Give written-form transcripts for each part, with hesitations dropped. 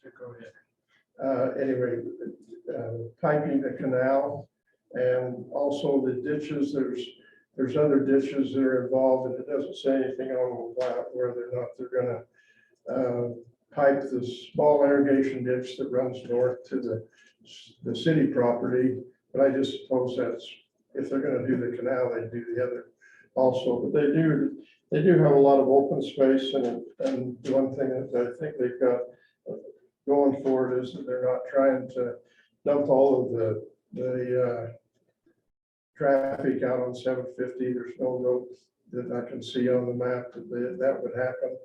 So go ahead. Anyway, piping the canal and also the ditches. There's other ditches that are involved, and it doesn't say anything on the plat whether or not they're gonna pipe the small irrigation ditch that runs north to the city property. But I just suppose that's, if they're gonna do the canal, they do the other also. But they do have a lot of open space, and the one thing that I think they've got going for it is that they're not trying to dump all of the traffic out on 750. There's no road that I can see on the map that would happen.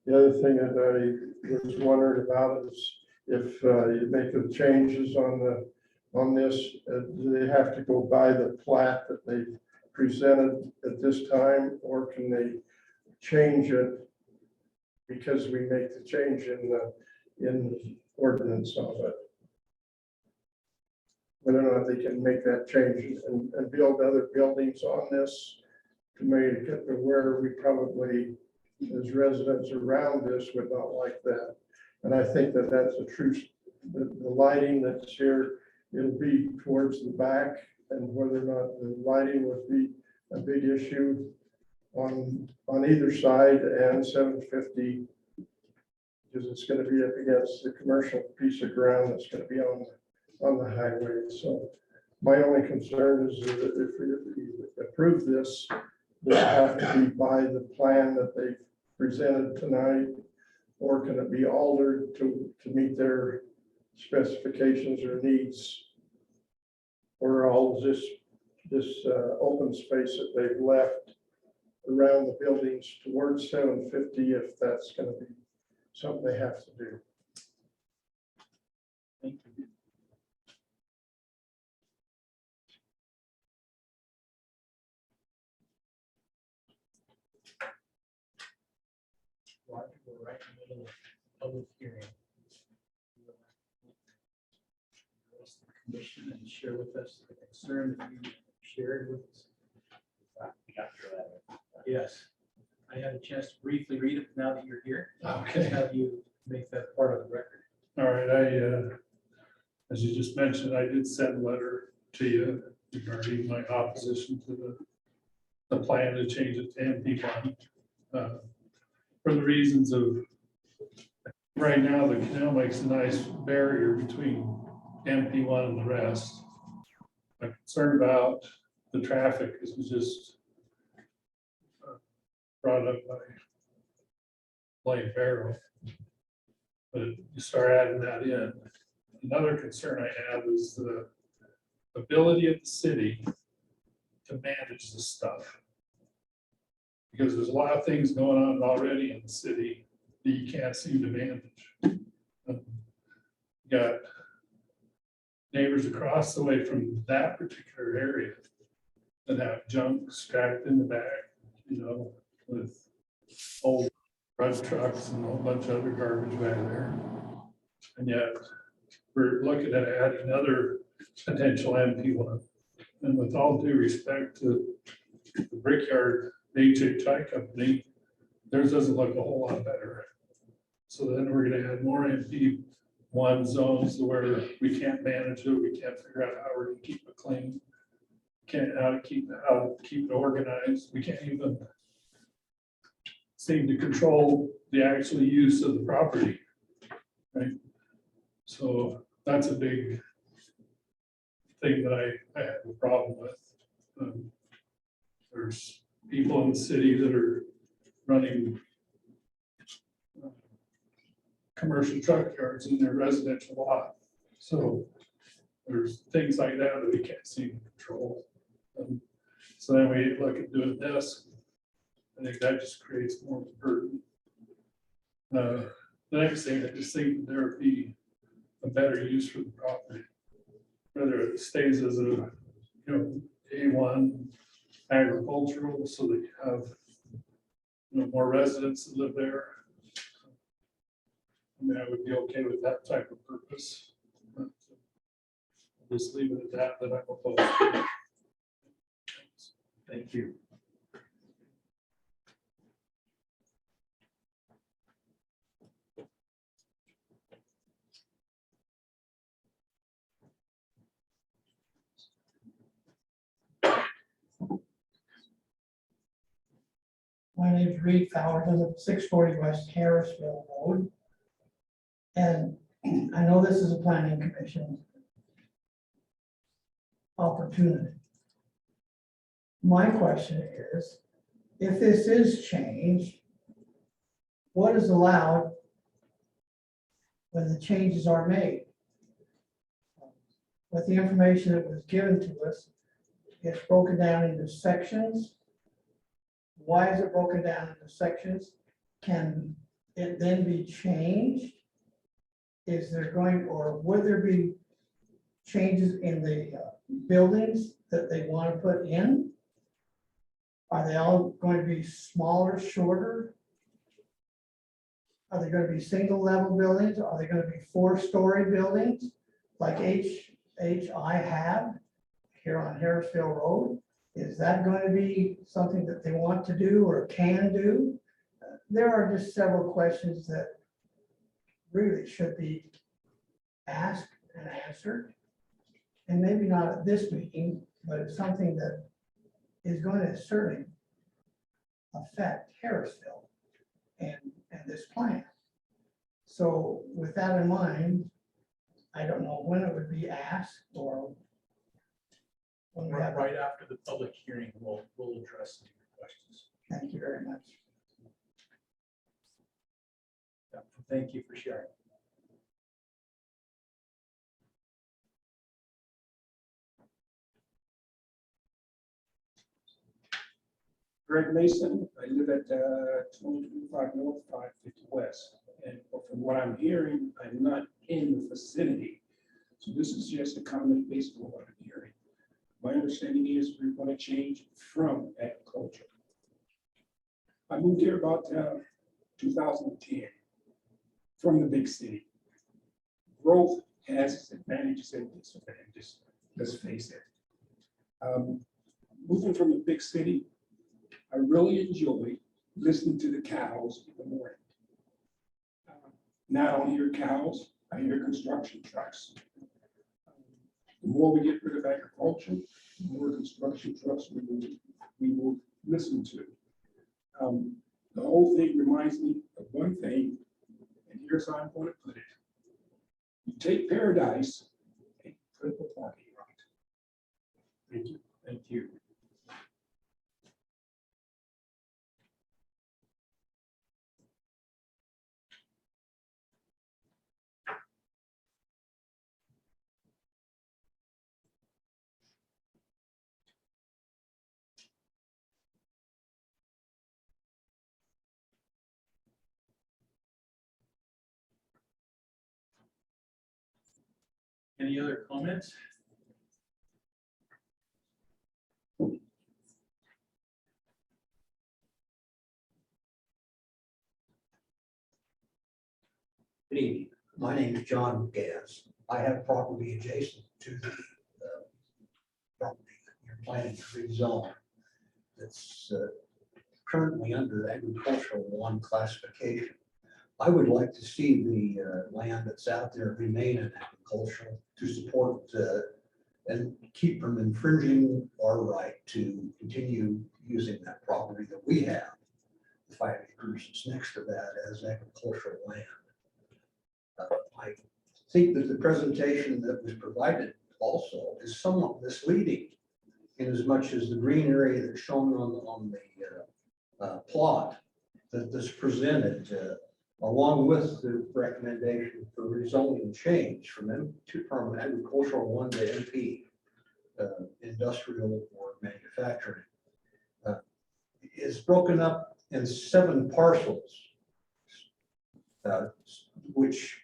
The other thing that I was wondering about is if you make the changes on this, do they have to go by the plat that they presented at this time, or can they change it because we make the change in the ordinance of it? Whether or not they can make that change and build other buildings on this to make it where we probably, as residents around this, would not like that. And I think that that's a true, the lighting that's here, it'll be towards the back, and whether or not the lighting would be a big issue on either side and 750, because it's going to be up against the commercial piece of ground that's going to be on the highway. So my only concern is that if we approve this, does it have to be by the plan that they presented tonight, or can it be altered to meet their specifications or needs, or all this open space that they've left around the buildings towards 750, if that's going to be something they have to do? Thank you. We're right in the middle of public hearing. Address the commission and share with us the concern that you shared with us. Yes, I had a chance to briefly read it now that you're here. Okay. Have you make that part of the record? All right, as you just mentioned, I did send a letter to you regarding my opposition to the plan to change it to MP1. For the reasons of, right now, the canal makes a nice barrier between MP1 and the rest. I'm concerned about the traffic, as was just brought up by Blaine Barrow. But you start adding that in. Another concern I have is the ability of the city to manage this stuff. Because there's a lot of things going on already in the city that you can't seem to manage. You got neighbors across the way from that particular area that have junk stacked in the back, you know, with old brush trucks and a whole bunch of other garbage back there. And yet we're looking at adding another potential MP1. And with all due respect to the Brickyard HHI company, theirs doesn't look a whole lot better. So then we're going to add more MP1 zones where we can't manage it. We can't figure out how we're going to keep it clean. How to keep it organized. We can't even seem to control the actual use of the property, right? So that's a big thing that I have a problem with. There's people in the city that are running commercial truck yards in their residential lot. So there's things like that that we can't seem to control. So then we look at doing this. I think that just creates more burden. The next thing, I just think there would be a better use for the property, whether it stays as a A1 agricultural, so that you have more residents that live there. I mean, I would be okay with that type of purpose. I'll just leave it at that I'm opposed. Thank you. name's Reed Fowler, I live at 640 West Harrisville Road. And I know this is a planning commission opportunity. My question is, if this is changed, what is allowed when the changes are made? With the information that was given to us, it's broken down into sections. Why is it broken down into sections? Can it then be changed? Is there going, or would there be changes in the buildings that they want to put in? Are they all going to be smaller, shorter? Are they going to be single level buildings? Are they going to be 4-story buildings like I have here on Harrisville Road? Is that going to be something that they want to do or can do? There are just several questions that really should be asked and answered. And maybe not at this meeting, but it's something that is going to certainly affect Harrisville and this plan. So with that in mind, I don't know when it would be asked or when we have. Right after the public hearing, we'll address your questions. Thank you very much. Yeah, thank you for sharing. Greg Mason, I live at 2025 North, 550 West. And from what I'm hearing, I'm not in the vicinity. So this is just a comment based on what I'm hearing. My understanding is we want to change from agriculture. I moved here about 2010 from the big city. Growth has its advantages and disadvantages, let's face it. Moving from the big city, I really enjoy listening to the cows in the morning. Now I don't hear cows, I hear construction trucks. The more we get rid of agriculture, the more construction trucks we will listen to. The whole thing reminds me of one thing, and here's how I'm going to put it. You take paradise and put the parking lot. Thank you. Thank you. Any other comments? Good evening. My name is John Gaz. I have property adjacent to the property that you're planning to rezone. That's currently under agricultural 1 classification. I would like to see the land that's out there remain in agricultural to support and keep from infringing our right to continue using that property that we have. The 5 acres that's next to that as agricultural land. I think that the presentation that was provided also is somewhat misleading in as much as the green area that's shown on the plot that is presented along with the recommendation for rezoning change from agricultural 1 to MP, industrial or manufacturing, is broken up in 7 parcels, which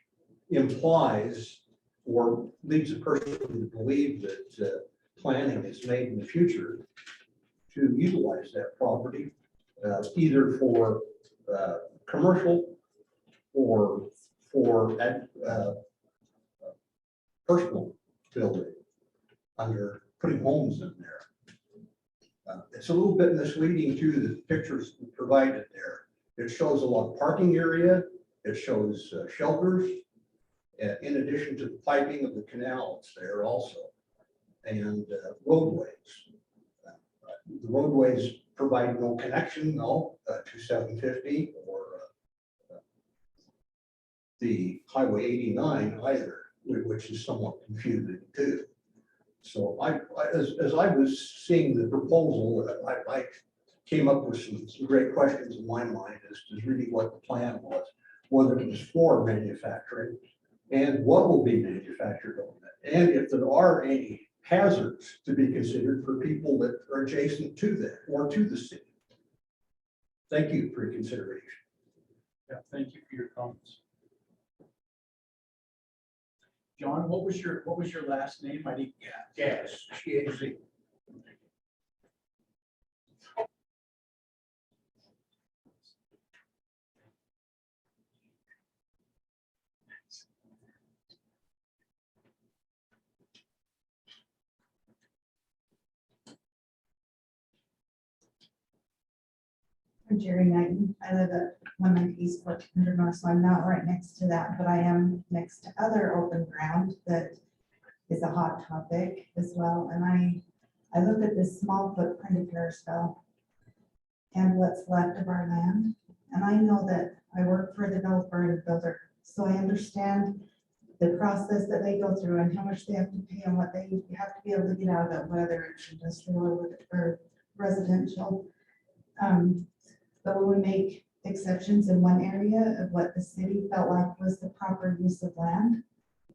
implies or leads a person to believe that planning is made in the future to utilize that property either for commercial or for personal building under putting homes in there. It's a little bit misleading to the pictures provided there. It shows a lot of parking area. It shows shelters, in addition to the piping of the canals there also, and roadways. The roadways provide no connection, no, to 750 or the Highway 89 either, which is somewhat confusing too. So as I was seeing the proposal, I came up with some great questions in my mind as to really what the plan was, whether it was for manufacturing and what will be manufactured on it. And if there are any hazards to be considered for people that are adjacent to that or to the city. Thank you for your consideration. Yeah, thank you for your comments. John, what was your last name? I didn't get. Yes, GAC. I'm Jerry Knighton. I live at 190 East 1400 North, so I'm not right next to that, but I am next to other open ground that is a hot topic as well. And I look at this small footprint of Harrisville and what's left of our land. And I know that I work for a developer and a builder, so I understand the process that they go through and how much they have to pay and what they have to be able to get out of it, whether it's industrial or residential. But when we make exceptions in one area of what the city felt like was the proper use of land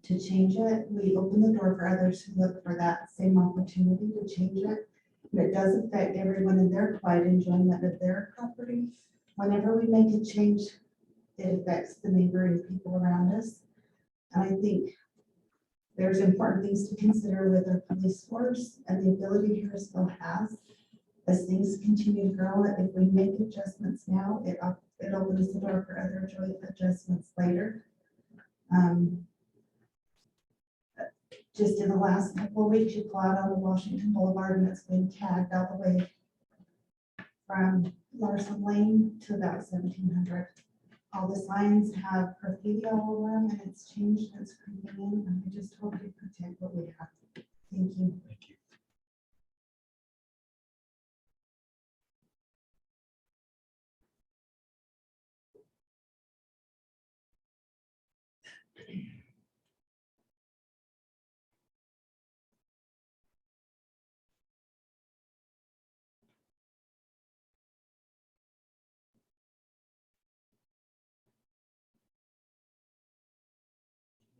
to change it, we open the door for others who look for that same opportunity to change it. And it does affect everyone in their quiet enjoyment of their property. Whenever we make a change, it affects the neighboring people around us. And I think there's important things to consider with our police force and the ability Harrisville has. As things continue to grow, if we make adjustments now, it opens the door for other joint adjustments later. Just in the last couple of weeks, you pull out on the Washington Boulevard and it's been tagged all the way from Larson Lane to about 1700. All the signs have graffiti all over them and it's changed and it's creeping in, and we just hope we protect what we have. Thank you. Thank you.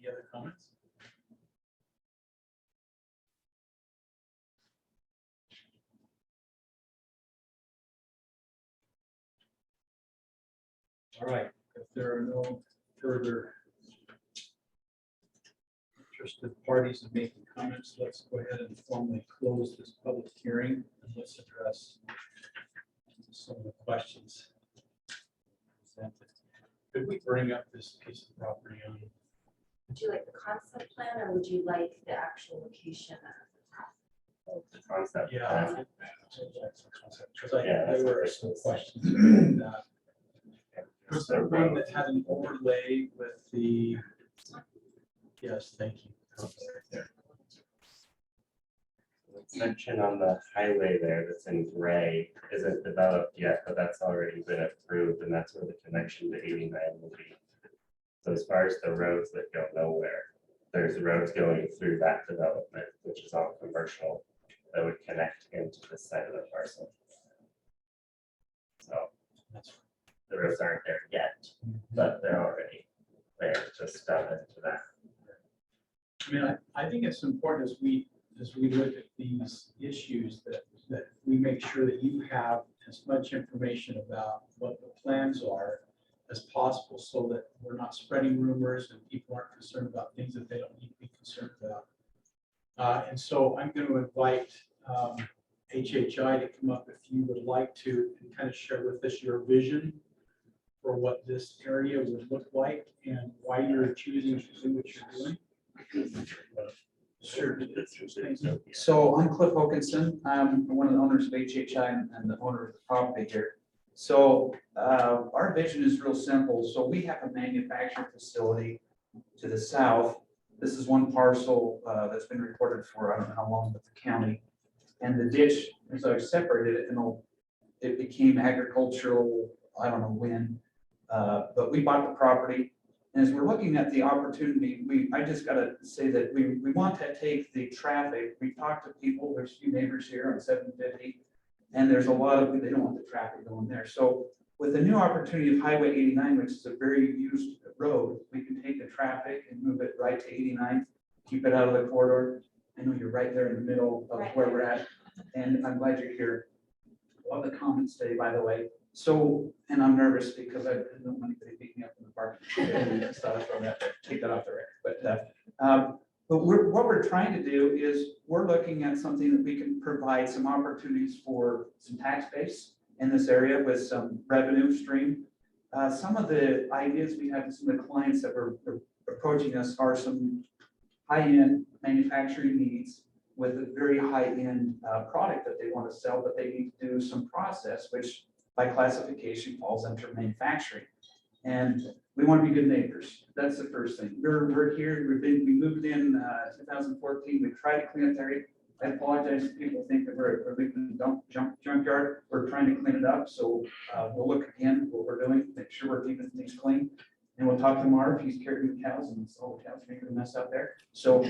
Any other comments? All right, if there are no further interested parties in making comments, let's go ahead and formally close this public hearing and let's address some of the questions presented. Could we bring up this piece of property on? Would you like the concept plan or would you like the actual location of the property? Concept. Yeah. Because Yeah, there were some questions about that. Was there one that had an overlay with the? Yes, thank you. The section on the highway there that's in gray isn't developed yet, but that's already been approved, and that's where the connection to 89 will be. So as far as the roads that go nowhere, there's roads going through that development, which is all commercial, that would connect into the side of the parcel. So That's the roads aren't there yet, but they're already there, just down into that. I mean, I think it's important as we look at these issues that we make sure that you have as much information about what the plans are as possible so that we're not spreading rumors and people aren't concerned about things that they don't need to be concerned about. And so I'm going to invite HHI to come up if you would like to and kind of share with us your vision for what this area would look like and why you're choosing to do what you're doing. Sure. So I'm Cliff Wilkinson. I'm one of the owners of HHI and the owner of the property here. So our vision is real simple. So we have a manufacturing facility to the south. This is one parcel that's been recorded for I don't know how long with the county. And the ditch, as I've separated it, and it became agricultural, I don't know when. But we bought the property. And as we're looking at the opportunity, I just gotta say that we want to take the traffic. We talked to people, there's a few neighbors here on 750. And there's a lot of, they don't want the traffic going there. So with the new opportunity of Highway 89, which is a very used road, we can take the traffic and move it right to 89, keep it out of the corridor. I know you're right there in the middle of where we're at, and I'm glad you're here. Love the comments today, by the way. So, and I'm nervous because I don't want anybody to beat me up in the park. Just thought I'd throw that there, take that off the record. But what we're trying to do is we're looking at something that we can provide some opportunities for some tax base in this area with some revenue stream. Some of the ideas we have with some of the clients that were approaching us are some high-end manufacturing needs with a very high-end product that they want to sell, but they need to do some process, which by classification falls under manufacturing. And we want to be good neighbors. That's the first thing. We're here, we moved in 2014. We tried to clean up the area. I apologize if people think that we're leaving the junkyard. We're trying to clean it up. So we'll look again at what we're doing, make sure we're keeping things clean. And we'll talk to Marv. He's carrying the cows and all the cows making a mess out there. So,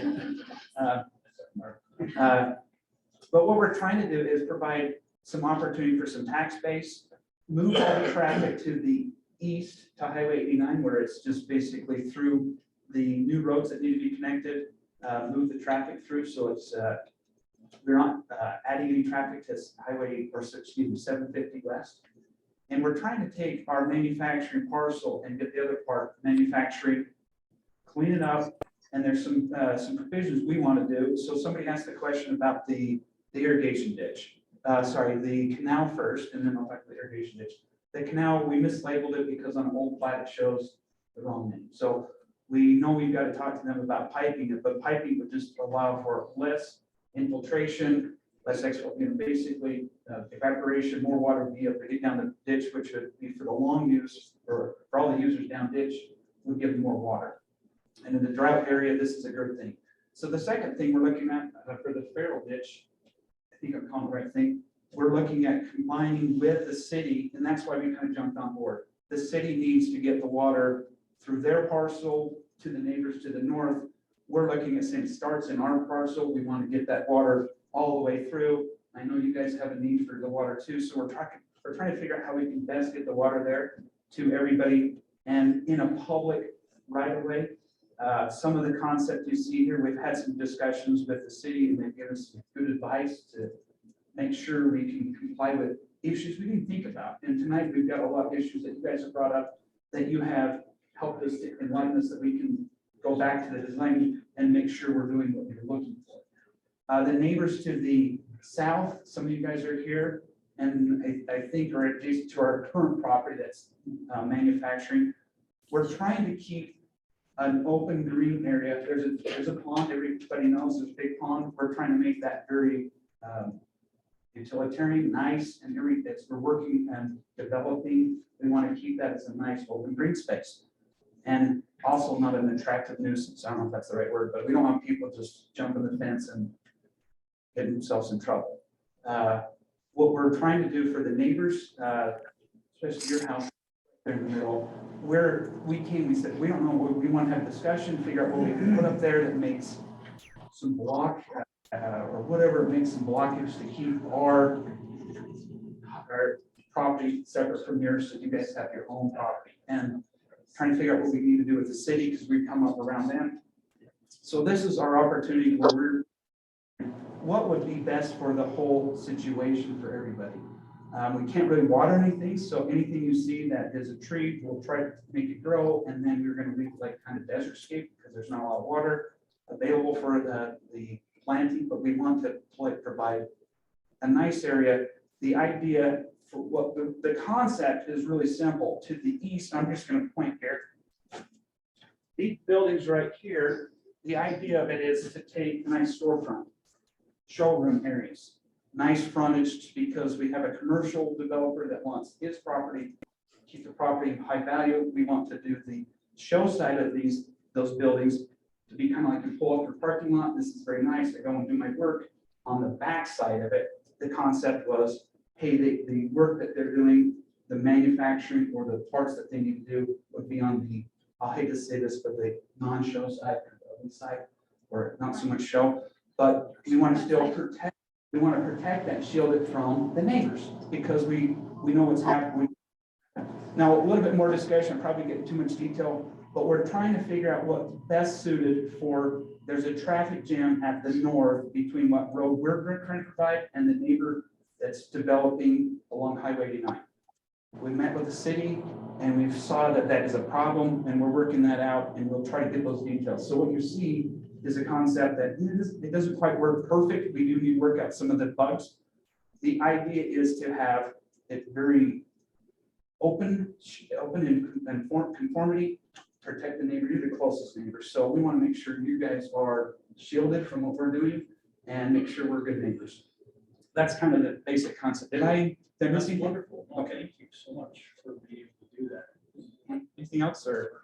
but what we're trying to do is provide some opportunity for some tax base, move all the traffic to the east to Highway 89, where it's just basically through the new roads that need to be connected, move the traffic through. So it's, we're not adding any traffic to Highway, or excuse me, 750 West. And we're trying to take our manufacturing parcel and get the other part, manufacturing, clean it up. And there's some provisions we want to do. So somebody asked the question about the irrigation ditch. Sorry, the canal first, and then I'll talk about the irrigation ditch. The canal, we mislabeled it because on an old plat it shows the wrong name. So we know we've got to talk to them about piping it, but piping would just allow for less infiltration, less basically evaporation, more water would be able to get down the ditch, which would be for the long use, or for all the users down ditch, would give them more water. And in the drought area, this is a good thing. So the second thing we're looking at for the feral ditch, I think I'm calling the right thing, we're looking at combining with the city, and that's why we kind of jumped on board. The city needs to get the water through their parcel to the neighbors to the north. We're looking at saying it starts in our parcel. We want to get that water all the way through. I know you guys have a need for the water too, so we're trying to figure out how we can best get the water there to everybody and in a public right of way. Some of the concept you see here, we've had some discussions with the city and they've given us some good advice to make sure we can comply with issues we didn't think about. And tonight we've got a lot of issues that you guys have brought up that you have helped us to enlighten us that we can go back to the design and make sure we're doing what we're looking for. The neighbors to the south, some of you guys are here, and I think are adjacent to our current property that's manufacturing. We're trying to keep an open green area. There's a pond, everybody knows there's a big pond. We're trying to make that very utilitarian, nice, and we're working and developing. We want to keep that as a nice open green space. And also not an attractive nuisance. I don't know if that's the right word, but we don't want people just jumping the fence and getting themselves in trouble. What we're trying to do for the neighbors, especially your house there in the middle, where we said, we don't know, we want to have a discussion, figure out what we can put up there that makes some block or whatever makes some blockage to keep our property separate from yours, so you guys have your own property. And trying to figure out what we need to do with the city because we've come up around them. So this is our opportunity where what would be best for the whole situation for everybody. We can't really water anything, so anything you see that is a tree, we'll try to make it grow, and then we're going to leave like kind of desert scape because there's not a lot of water available for the planting, but we want to provide a nice area. The idea for what the concept is really simple. To the east, I'm just going to point here. These buildings right here, the idea of it is to take a nice storefront, showroom areas, nice frontage, because we have a commercial developer that wants his property, keep the property of high value. We want to do the show side of those buildings to be kind of like you pull up your parking lot. This is very nice. I go and do my work. On the back side of it, the concept was hey, the work that they're doing, the manufacturing or the parts that they need to do would be on the, I hate to say this, but the non-show side, the side, or not so much show, but we want to still protect, we want to protect that, shield it from the neighbors, because we know what's happening. Now, a little bit more discussion, I'm probably getting too much detail, but we're trying to figure out what's best suited for, there's a traffic jam at the north between what road we're trying to provide and the neighbor that's developing along Highway 89. We met with the city and we've saw that that is a problem and we're working that out and we'll try to get those details. So what you see is a concept that it doesn't quite work perfect. We do need to work out some of the bugs. The idea is to have it very open and conformity, protect the neighbor, you're the closest neighbor. So we want to make sure you guys are shielded from what we're doing and make sure we're good neighbors. That's kind of the basic concept. Did I miss anything? Wonderful. No, Okay. Thank you so much for being able to do that. Anything else, or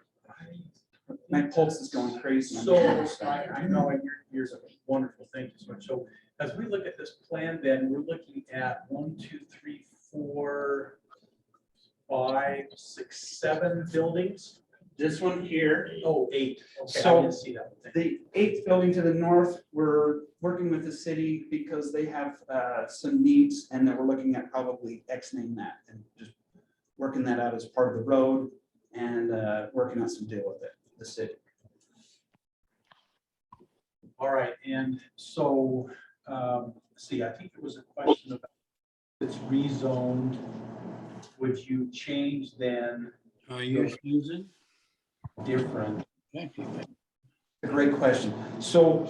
my pulse is going crazy? So I know yours are wonderful. Thank you so much. So as we look at this plan, then we're looking at 1, 2, 3, 4, 5, 6, 7 buildings. This one here, Oh, 8. Okay, I So, didn't see that. Thank you. the 8th building to the north, we're working with the city because they have some needs and then we're looking at probably X-name that and just working that out as part of the road and working on some deal with it, the city. All right, and so, see, I think there was a question about if it's rezoned. Would you change then using? different? A great question. So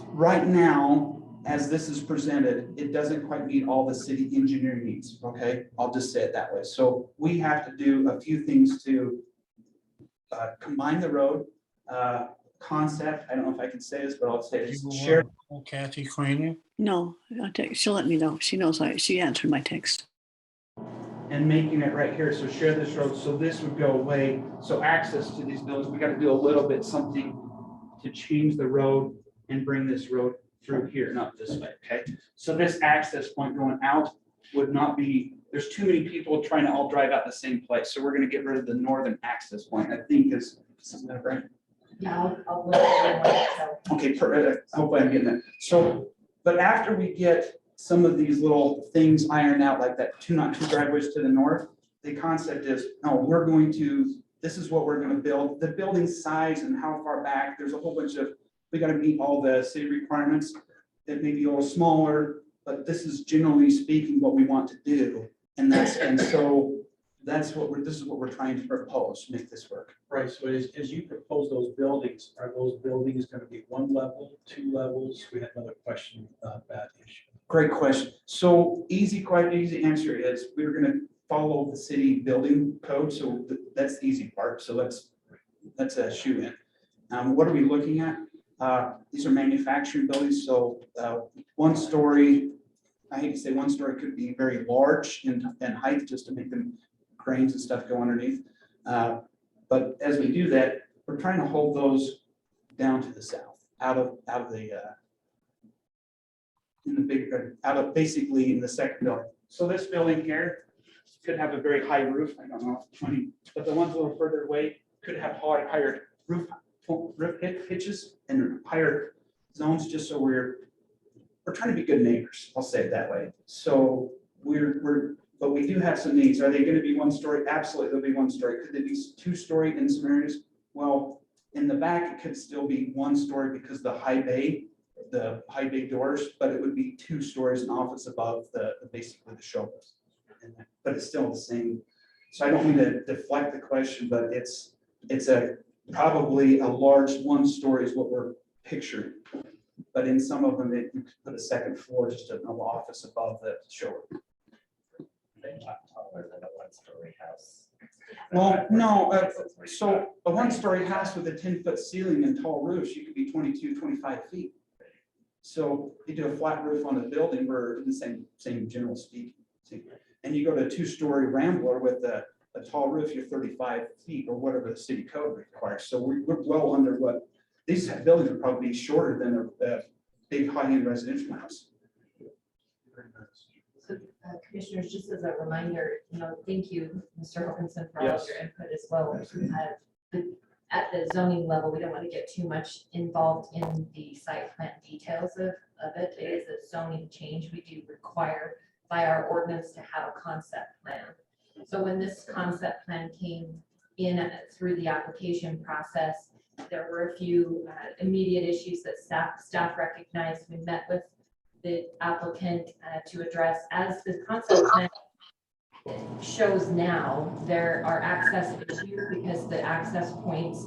right now, as this is presented, it doesn't quite meet all the city engineering needs, okay? I'll just say it that way. So we have to do a few things to combine the road concept. I don't know if I can say this, but I'll say it's shared. Kathy Craner? No, she'll let me know. She knows she answered my text. And making it right here, so share this road, so this would go away, so access to these buildings, we gotta do a little bit something to change the road and bring this road through here, not this way, okay? So this access point going out would not be, there's too many people trying to all drive out the same place, so we're gonna get rid of the northern access point, I think is, isn't that right? Yeah, I'll look at it, so. Okay, hopefully I'm getting that. So, but after we get some of these little things ironed out, like that not two driveways to the north, the concept is, no, we're going to, this is what we're gonna build. The building size and how far back, there's a whole bunch of, we gotta meet all the city requirements. It may be a little smaller, but this is generally speaking what we want to do. And so that's what this is what we're trying to propose, make this work. Right, so as you propose those buildings, are those buildings gonna be 1 level, 2 levels? We had another question about that issue. Great question. So quite easy answer is we're gonna follow the city building code. So that's the easy part. So that's a shoe in. What are we looking at? These are manufacturing buildings. So 1 story, I hate to say 1 story could be very large in height just to make them cranes and stuff go underneath. But as we do that, we're trying to hold those down to the south, out of basically in the second building. So this building here could have a very high roof. I don't know, 20, but the ones a little further away could have higher roof pitches and higher zones, just so we're trying to be good neighbors. I'll say it that way. So but we do have some needs. Are they going to be 1 story? Absolutely, they'll be 1 story. Could they be 2 story in some areas? Well, in the back, it could still be 1 story because the high bay doors, but it would be 2 stories, an office above basically the show. But it's still the same. So I don't mean to deflect the question, but it's probably a large 1 story is what we're picturing. But in some of them, you could put a second floor, just an office above the showroom. They're not taller than a 1-story house. Well, no, so a 1-story house with a 10-foot ceiling and tall roofs, you could be 22, 25 feet. So you do a flat roof on a building, we're in the same general speaking. And you go to a 2-story Rambler with a tall roof, you're 35 feet or whatever the city code requires. So we're well under what, these buildings are probably shorter than a big high-end residential house. Commissioners, just as a reminder, thank you, Mr. Hawkinson, for all of Yes. your input as well. At the zoning level, we don't want to get too much involved in the site plan details of it. It is a zoning change. We do require by our ordinance to have a concept plan. So when this concept plan came in through the application process, there were a few immediate issues that staff recognized. We met with the applicant to address. As the concept plan shows now, there are access issues because the access points,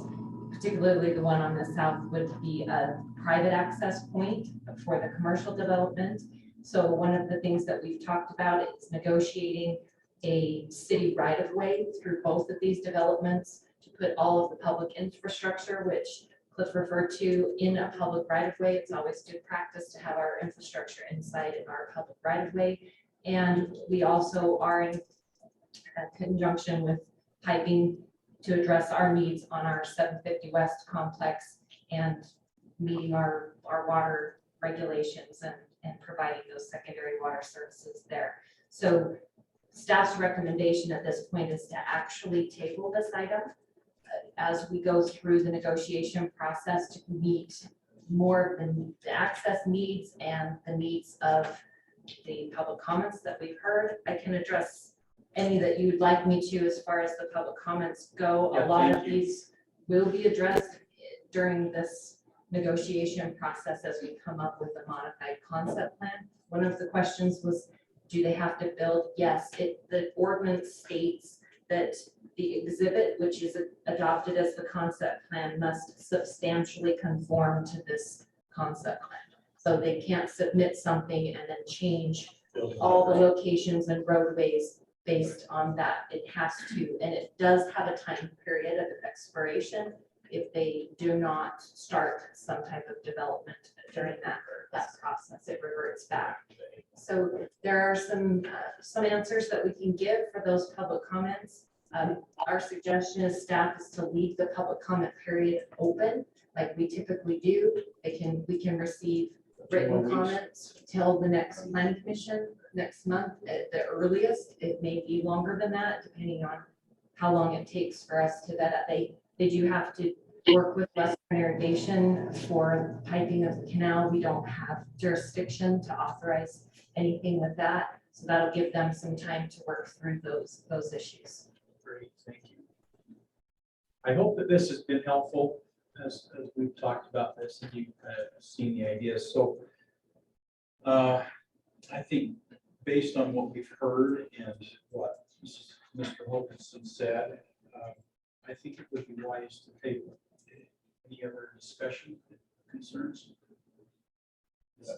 particularly the one on the south, would be a private access point for the commercial development. So one of the things that we've talked about is negotiating a city right-of-way through both of these developments to put all of the public infrastructure, which Cliff referred to, in a public right-of-way. It's always good practice to have our infrastructure inside in our public right-of-way. And we also are in conjunction with piping to address our needs on our 750 West complex and meeting our water regulations and providing those secondary water services there. So staff's recommendation at this point is to actually table this item as we go through the negotiation process to meet more than the access needs and the needs of the public comments that we've heard. I can address any that you'd like me to as far as the public comments go. Yeah, A lot thank of you. these will be addressed during this negotiation process as we come up with a modified concept plan. One of the questions was, do they have to build? Yes, the ordinance states that the exhibit, which is adopted as the concept plan, must substantially conform to this concept plan. So they can't submit something and then change all the locations and roadways based on that. It has to, and it does have a time period of expiration if they do not start some type of development during that process. It reverts back. So there are some answers that we can give for those public comments. Our suggestion as staff is to leave the public comment period open like we typically do. We can receive written comments till the next planning commission next month at the earliest. It may be longer than that, depending on how long it takes for us to vet. They do have to work with Western Irrigation for piping of the canal. We don't have jurisdiction to authorize anything with that. So that'll give them some time to work through those issues. Great, thank you. I hope that this has been helpful as we've talked about this and you've seen the ideas. So I think based on what we've heard and what Mr. Hokinson said, I think it would be wise to table. Any other discussion concerns?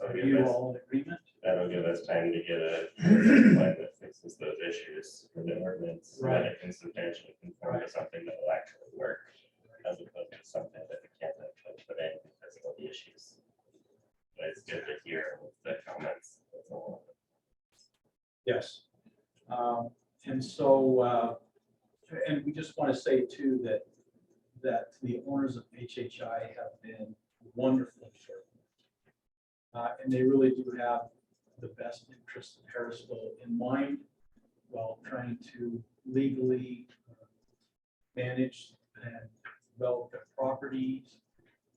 Are you all in agreement? That'll give us time to get a plan that fixes those issues for the ordinance, Right. that it can substantially conform to something that will actually work, as opposed to something that we can't actually put in because of all the issues. But it's good to hear the comments. That's all. Yes. And so, and we just want to say too that the owners of HHI have been wonderful. And they really do have the best interests of Harrisville in mind while trying to legally manage and develop their properties.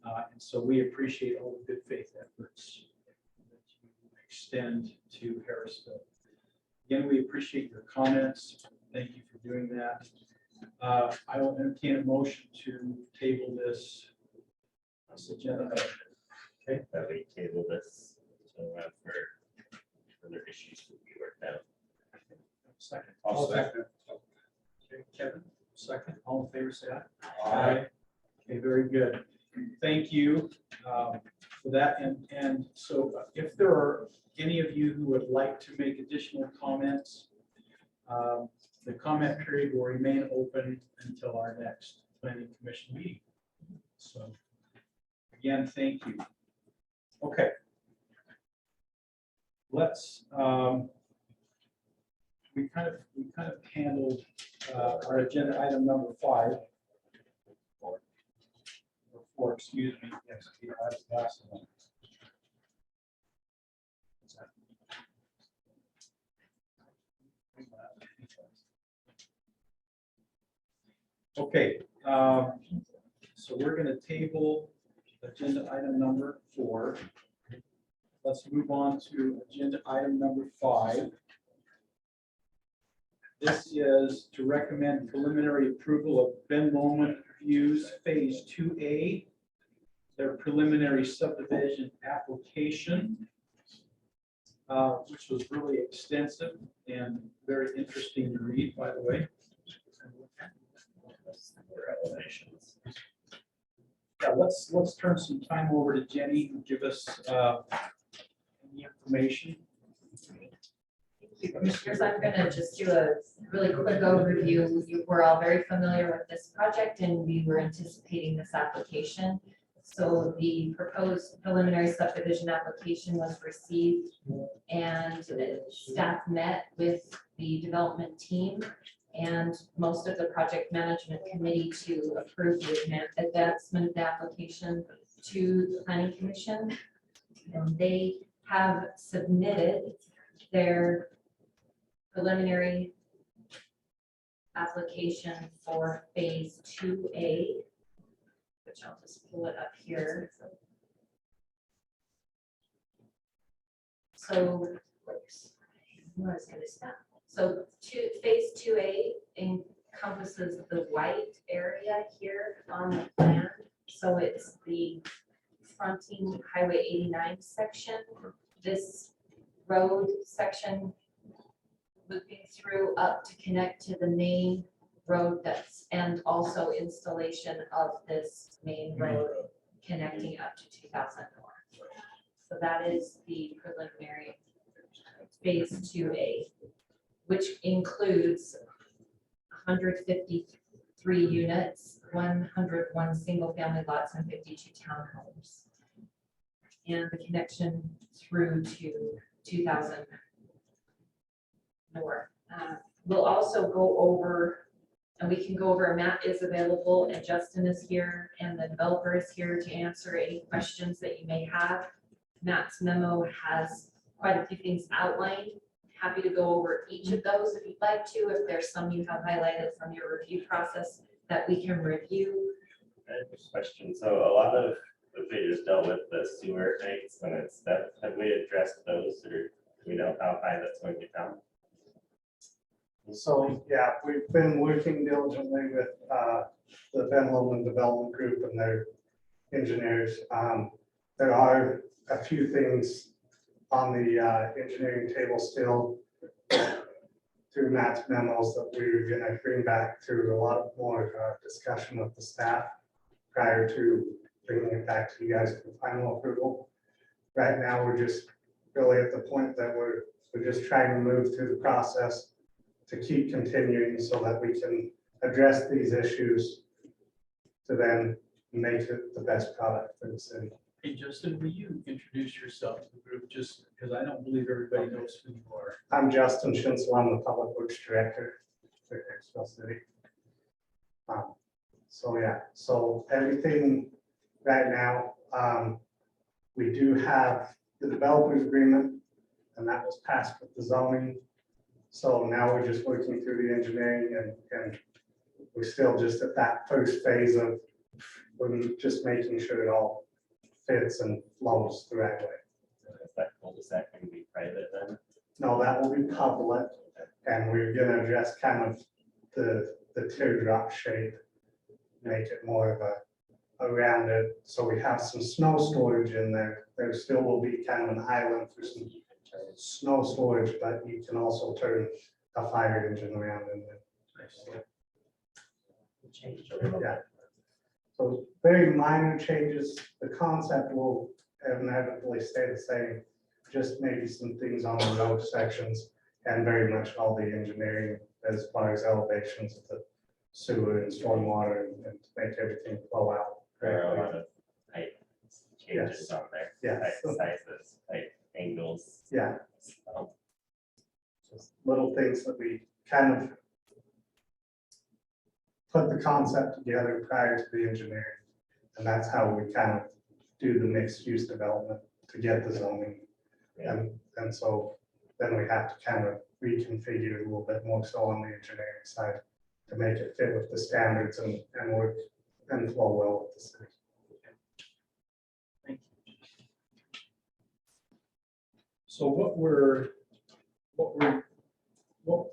And so we appreciate all the good faith efforts that you extend to Harrisville. Again, we appreciate your comments. Thank you for doing that. I will entertain a motion to table this agenda. Okay. That we table this for further issues to be worked out. Second. I'll second. Okay, Kevin, second. All in favor, say aye. Aye. Okay, very good. Thank you for that. And so if there are any of you who would like to make additional comments, the comment period will remain open until our next planning commission meeting. So again, thank you. Okay. Let's, we kind of handled our agenda item number 5. Or 4, excuse me. Yes, Peter, I was the last one. Okay, so we're gonna table agenda item number 4. Let's move on to agenda item number 5. This is to recommend preliminary approval of Ben Lomond Views Phase 2A, their preliminary subdivision application, which was really extensive and very interesting to read, by the way. Yeah, let's turn some time over to Jenny and give us any information. Commissioners, I'm gonna just do a really quick overview. We're all very familiar with this project and we were anticipating this application. So the proposed preliminary subdivision application was received and staff met with the development team and most of the project management committee to approve the advancement of the application to the planning commission. And they have submitted their preliminary application for phase 2A, which I'll just pull it up here. So, where is gonna stop? So phase 2A encompasses the white area here on the plan. So it's the fronting Highway 89 section, this road section looping through up to connect to the main road and also installation of this main road connecting up to 2000 North. So that is the preliminary phase 2A, which includes 153 units, 101 single family lots and 52 townhomes. And the connection through to 2000 North. We'll also go over, and we can go over, a map is available and Justin is here and the developer is here to answer any questions that you may have. Matt's memo has quite a few things outlined. Happy to go over each of those if you'd like to, if there's some you have highlighted from your review process that we can review. I have a question. So a lot of the figures dealt with the sewer rates when it's that. Have we addressed those, or do we know how high that's going to come? So, yeah, we've been working diligently with the Ben Lomond Development Group and their engineers. There are a few things on the engineering table still through Matt's memos that we're gonna bring back to a lot more discussion with the staff prior to bringing it back to you guys for final approval. Right now, we're just really at the point that we're just trying to move through the process to keep continuing so that we can address these issues to then make it the best product for the city. Hey, Justin, will you introduce yourself to the group, just because I don't believe everybody knows who you are. I'm Justin Shinsel, I'm the Public Works Director for Harrisville City. So yeah, so everything right now, we do have the developers agreement and that was passed with the zoning. So now we're just working through the engineering and we're still just at that first phase of we're just making sure it all fits and flows the right way. Is that cul-de-sac going to be private then? No, that will be public and we're gonna address kind of the teardrop shape, make it more of a rounded, so we have some snow storage in there. There still will be kind of an island for some snow storage, but you can also turn a fire engine around in there. Yeah. So very minor changes. The concept will inevitably stay the same, just maybe some things on the road sections and very much all the engineering as far as elevations of the sewer and stormwater and to make everything flow out. There are a lot of height changes Yes. on there. Yes. Height sizes, height angles. Yeah, Um, just little things that we kind of put the concept together prior to the engineering. And that's how we kind of do the mixed use development to get the zoning. And so then we have to kind of reconfigure a little bit more so on the engineering side to make it fit with the standards and work and flow well with the city. So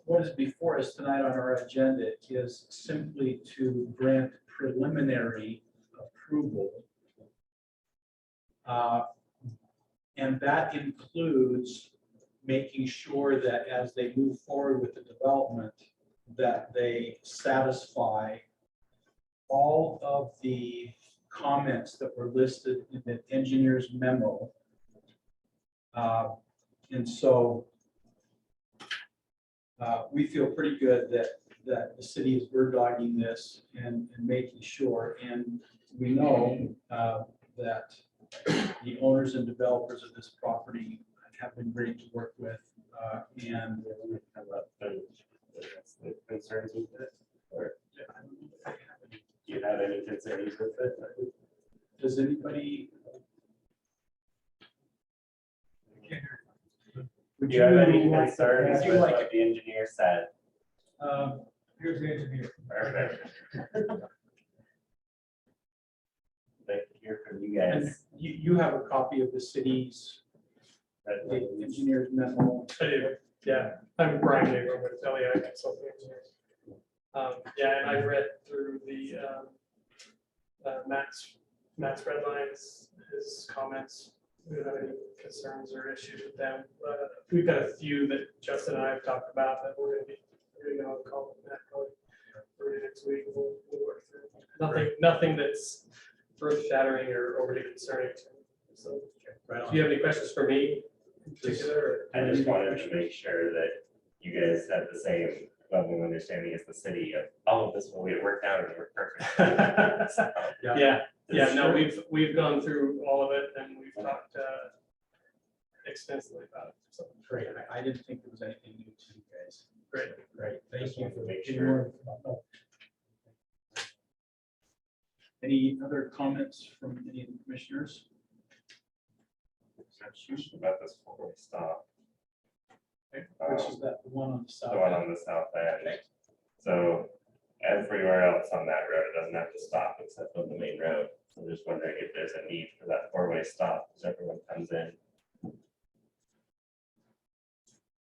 what is before us tonight on our agenda is simply to grant preliminary approval. And that includes making sure that as they move forward with the development, that they satisfy all of the comments that were listed in the engineer's memo. And so we feel pretty good that the city is bird dogging this and making sure. And we know that the owners and developers of this property have been great to work with. And concerns with it? Or do you have any concerns with it? does anybody? Do you have any like- concerns would you with like what the engineer said? Here's the engineer. Perfect. Like to hear from you And guys. you have a copy of the city's the engineer's memo. I do, yeah. I'm Brian Neighbor with LEI Consulting Engineers. Yeah, and I've read through the Matt's red lines, his comments. We don't have any concerns or issues with them. We've got a few that Justin and I have talked about that we're gonna call Matt probably early next week. We'll work through. Nothing that's earth shattering or overly concerning. So, do you have any questions for me in particular? I just wanted to make sure that you guys had the same level of understanding as the city of all of this will get worked out and work perfect. So, Yeah, no, we've gone through all of it and we've talked extensively about it. So Great. I didn't think there was anything new to you guys. great. Great. Thank Just you wanted for to make making sure. more. Any other comments from any of the commissioners? About this four-way stop, Which is that the one on the south? the one on the south end. So everywhere else on that road, it doesn't have to stop except on the main road. So I'm just wondering if there's a need for that four-way stop as everyone comes in.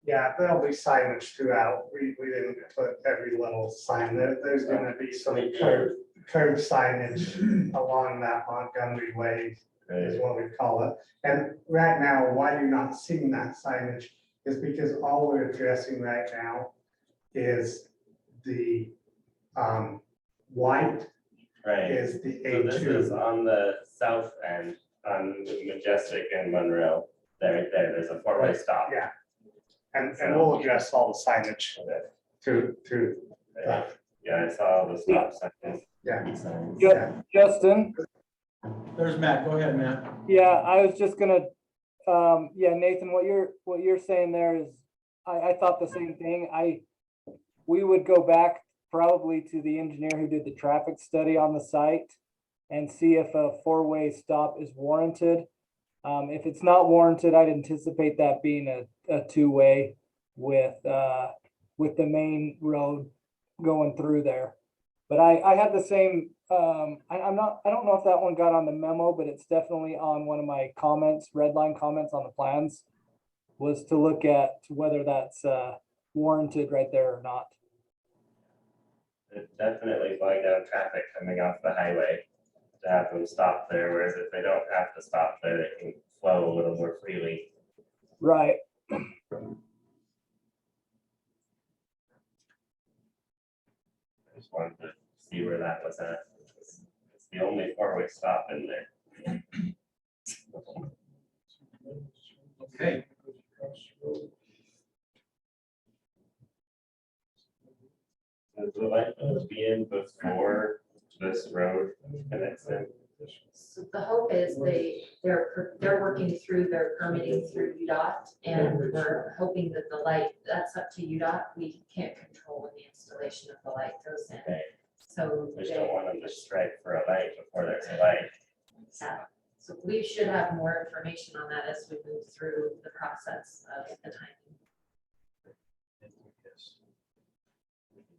Yeah, there'll be signage throughout. We didn't put every little sign there. There's gonna be some curb signage along that Montgomery Way is what we call it. And right now, why you're not seeing that signage is because all we're addressing right now is the white Right. is the So this is A2. on the south end, on Majestic and Monroe. There, there's a four-way stop. Yeah. And we'll address all the signage to, Yeah, I saw the stop signs. yeah. Signs. Yeah. Justin, There's Matt. Go ahead, Matt. yeah, I was just gonna, yeah, Nathan, what you're saying there is, I thought the same thing. We would go back probably to the engineer who did the traffic study on the site and see if a four-way stop is warranted. If it's not warranted, I'd anticipate that being a two-way with the main road going through there. But I had the same, I don't know if that one got on the memo, but it's definitely on one of my comments, red line comments on the plans, was to look at whether that's warranted right there or not. It definitely slowing down traffic coming off the highway to have them stop there, whereas if they don't have to stop there, they can flow a little more freely. Right. I just wanted to see where that was at. It's the only four-way stop in there. Okay. Does the light post be in before this road connects in? So the hope is they're working through their permitting through UDOT, and we're hoping that the light, that's up to UDOT. We can't control when the installation of the light goes in. Okay. So We just don't want them to strike for a light before there's a light. so we should have more information on that as we move through the process of the timing.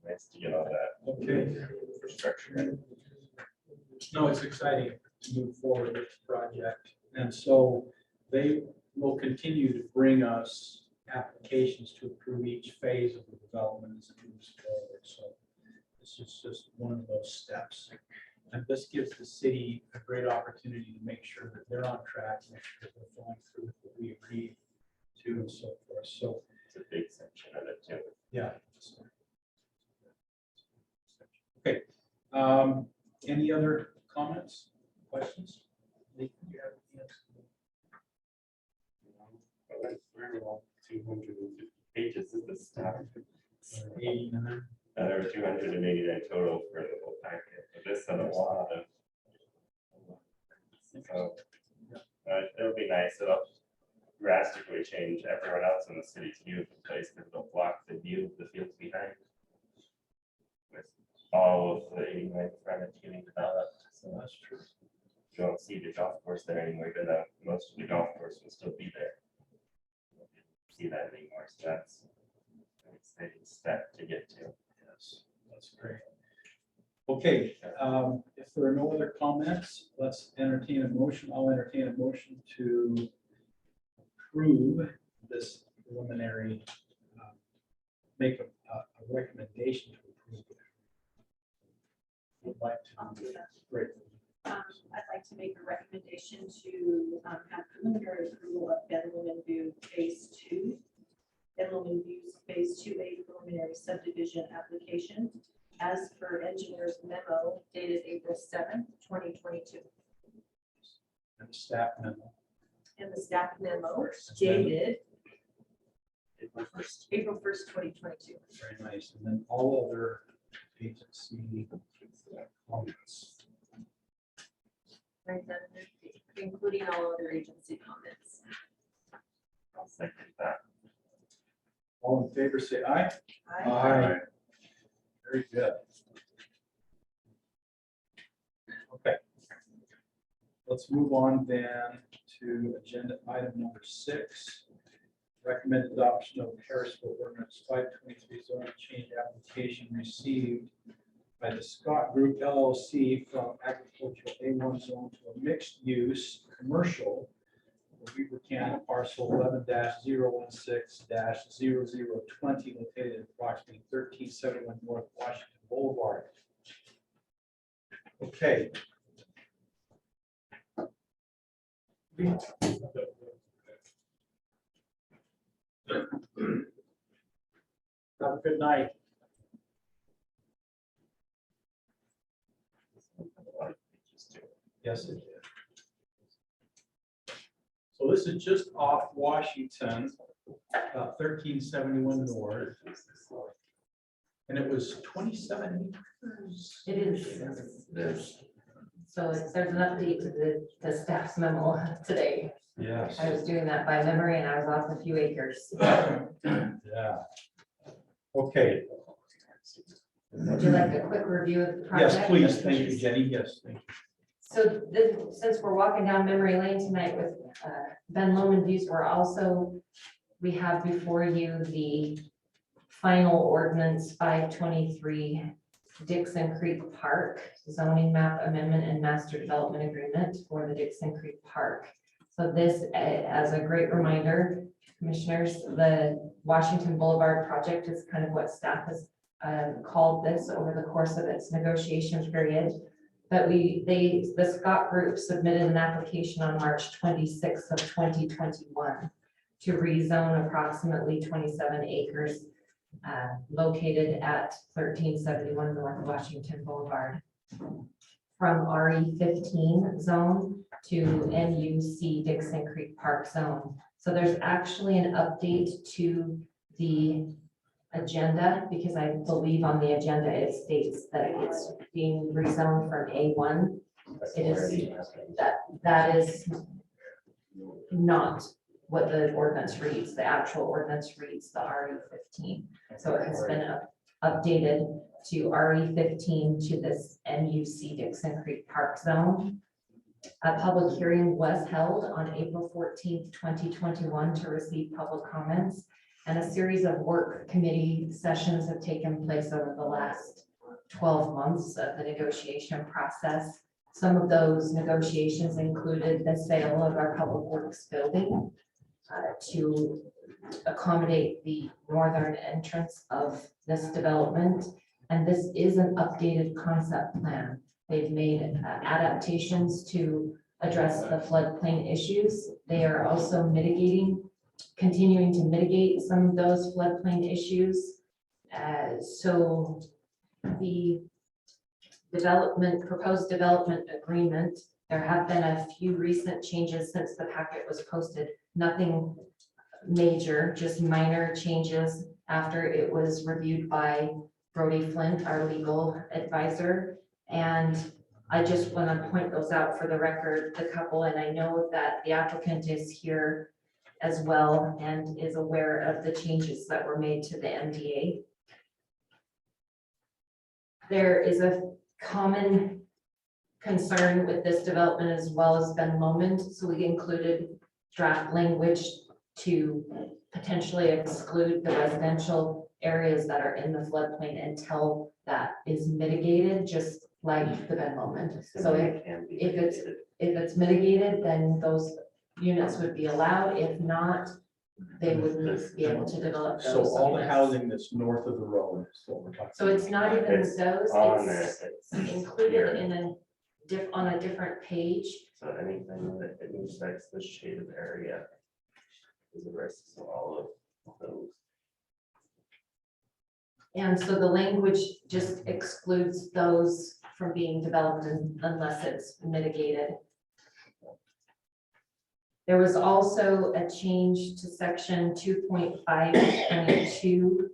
Nice to get all that. Okay. Infrastructure. No, it's exciting to move forward with the project. And so they will continue to bring us applications to approve each phase of the development as it moves forward. So this is just one of those steps. And this gives the city a great opportunity to make sure that they're on track, make sure that they're following through with what we agreed to and so forth. So, It's a big section of it too. yeah. Okay. Any other comments, questions? Lee, do you have anything else? Very well, 250 pages is the stuff. 89. There were 289 total for the whole packet, but this had a lot of. So, it'll be nice, it'll drastically change everyone else in the city's view of the place, because it'll block the view of the fields behind. With all of the 89 frontage getting developed, so that's true. You don't see the golf course there anymore, but most of the golf course will still be there. You won't see that anymore, so that's an exciting step to get to. Yes, that's great. Okay, if there are no other comments, let's entertain a motion. I'll entertain a motion to approve this preliminary, make a recommendation to approve it. Would like to. Great. I'd like to make a recommendation to have preliminary approval of Ben Lomond View Phase 2. Ben Lomond View's Phase 2A preliminary subdivision application as per engineer's memo dated April 7th, 2022. And the staff memo. And the staff memo dated April 1st. April 1st, 2022. Very nice. And then all other agency comments. Right, then, including all other agency comments. I'll second that. All in favor, say aye. Aye. Very good. Okay. Let's move on then to agenda item number 6. Recommended adoption of Harrisville Ordinance 523 zoning change application received by the Scott Group LLC from agricultural A1 zone to a mixed use commercial Weber County Parcel 11-016-0020 located approximately 1371 North Washington Boulevard. Okay. Have a good night. Yes, it did. So this is just off Washington, 1371 North. And it was 27 acres. It is. So there's an update to the staff's memo today. Yes. I was doing that by memory and I was off a few acres. Yeah. Okay. Would you like a quick review of the project? Yes, please. Thank you, Jenny. Yes, thank you. So this, since we're walking down memory lane tonight with Ben Lomond Views, we have before you the final ordinance 523 Dixon Creek Park zoning map amendment and master development agreement for the Dixon Creek Park. So this, as a great reminder, commissioners, the Washington Boulevard project is kind of what staff has called this over the course of its negotiation period. But the Scott Group submitted an application on March 26th of 2021 to rezone approximately 27 acres located at 1371 North Washington Boulevard from RE15 zone to NUC Dixon Creek Park zone. So there's actually an update to the agenda because I believe on the agenda it states that it's being rezoned from A1. It is that is not what the ordinance reads. The actual ordinance reads the RE15. So it has been updated to RE15 to this NUC Dixon Creek Park zone. A public hearing was held on April 14th, 2021 to receive public comments. And a series of work committee sessions have taken place over the last 12 months of the negotiation process. Some of those negotiations included the sale of our public works building to accommodate the northern entrance of this development. And this is an updated concept plan. They've made adaptations to address the floodplain issues. They are also continuing to mitigate some of those floodplain issues. So the proposed development agreement, there have been a few recent changes since the packet was posted. Nothing major, just minor changes after it was reviewed by Brody Flint, our legal advisor. And I just want to point those out for the record, the couple, and I know that the applicant is here as well and is aware of the changes that were made to the MDA. There is a common concern with this development as well as Ben Lomond, so we included draft language to potentially exclude the residential areas that are in the floodplain until that is mitigated, just like the Ben Lomond. So if it's mitigated, then those units would be allowed. If not, they wouldn't be able to develop those. So all the units. housing that's north of the road is what we're talking. So it's not even It's those, on there, it's it's included here. in on a different page. So anything that intersects the shaded area is the rest of all of those. And so the language just excludes those from being developed unless it's mitigated. There was also a change to section 2.5.2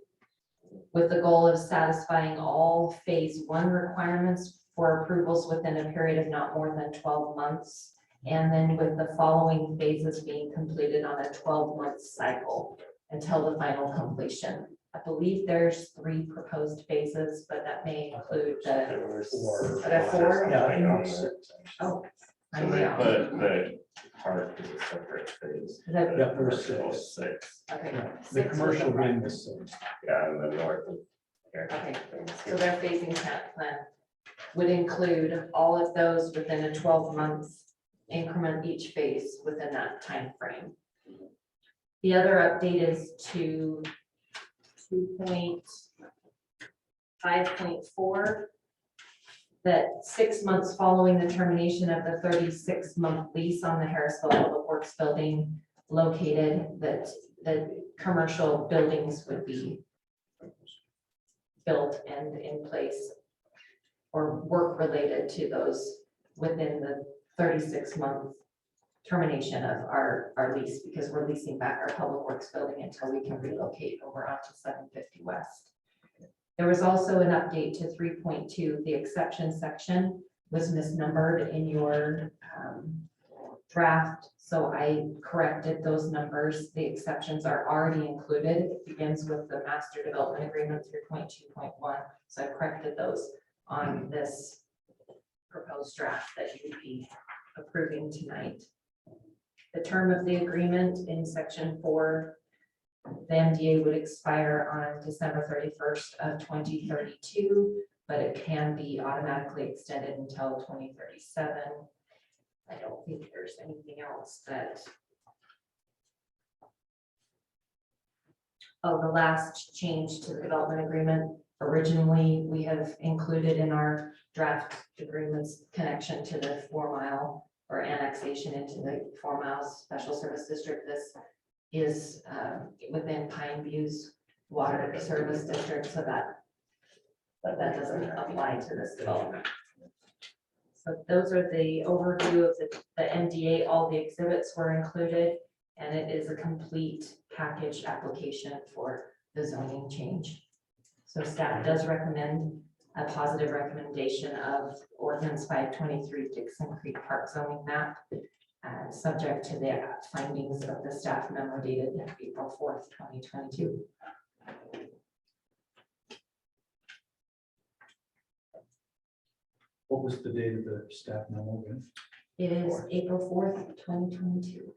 with the goal of satisfying all phase 1 requirements for approvals within a period of not more than 12 months. And then with the following phases being completed on a 12-month cycle until the final completion. I believe there's 3 proposed phases, but that may include There were Are there 4? Yeah, I Right think on it's there. Oh, So I'm they wrong. put the park as a separate phase. That- The Yeah, there's commercial 6. 6. Okay. The 6 was commercial the wing part. is 6. Yeah, in the north of here. Okay, so their phasing plan would include all of those within a 12-month increment each phase within that time frame. The other update is to 2.5.4, that 6 months following the termination of the 36-month lease on the Harrisville Public Works building located, that the commercial buildings would be built and in place or work related to those within the 36-month termination of our lease, because we're leasing back our public works building until we can relocate over onto 750 West. There was also an update to 3.2. The exception section was misnumbered in your draft, so I corrected those numbers. The exceptions are already included. It begins with the master development agreement 3.2.1. So I corrected those on this proposed draft that you would be approving tonight. The term of the agreement in section 4, the MDA would expire on December 31st of 2032, but it can be automatically extended until 2037. I don't think there's anything else that. Oh, the last change to the development agreement. Originally, we have included in our draft agreements connection to the 4-mile or annexation into the 4-mile special service district. This is within Pine View's water service district, so that doesn't apply to this development. So those are the overview of the MDA. All the exhibits were included, and it is a complete package application for the zoning change. So staff does recommend a positive recommendation of ordinance 523 Dixon Creek Park zoning map, subject to the findings of the staff memo dated April 4th, 2022. What was the date of the staff memo again? It is April 4th, 2022.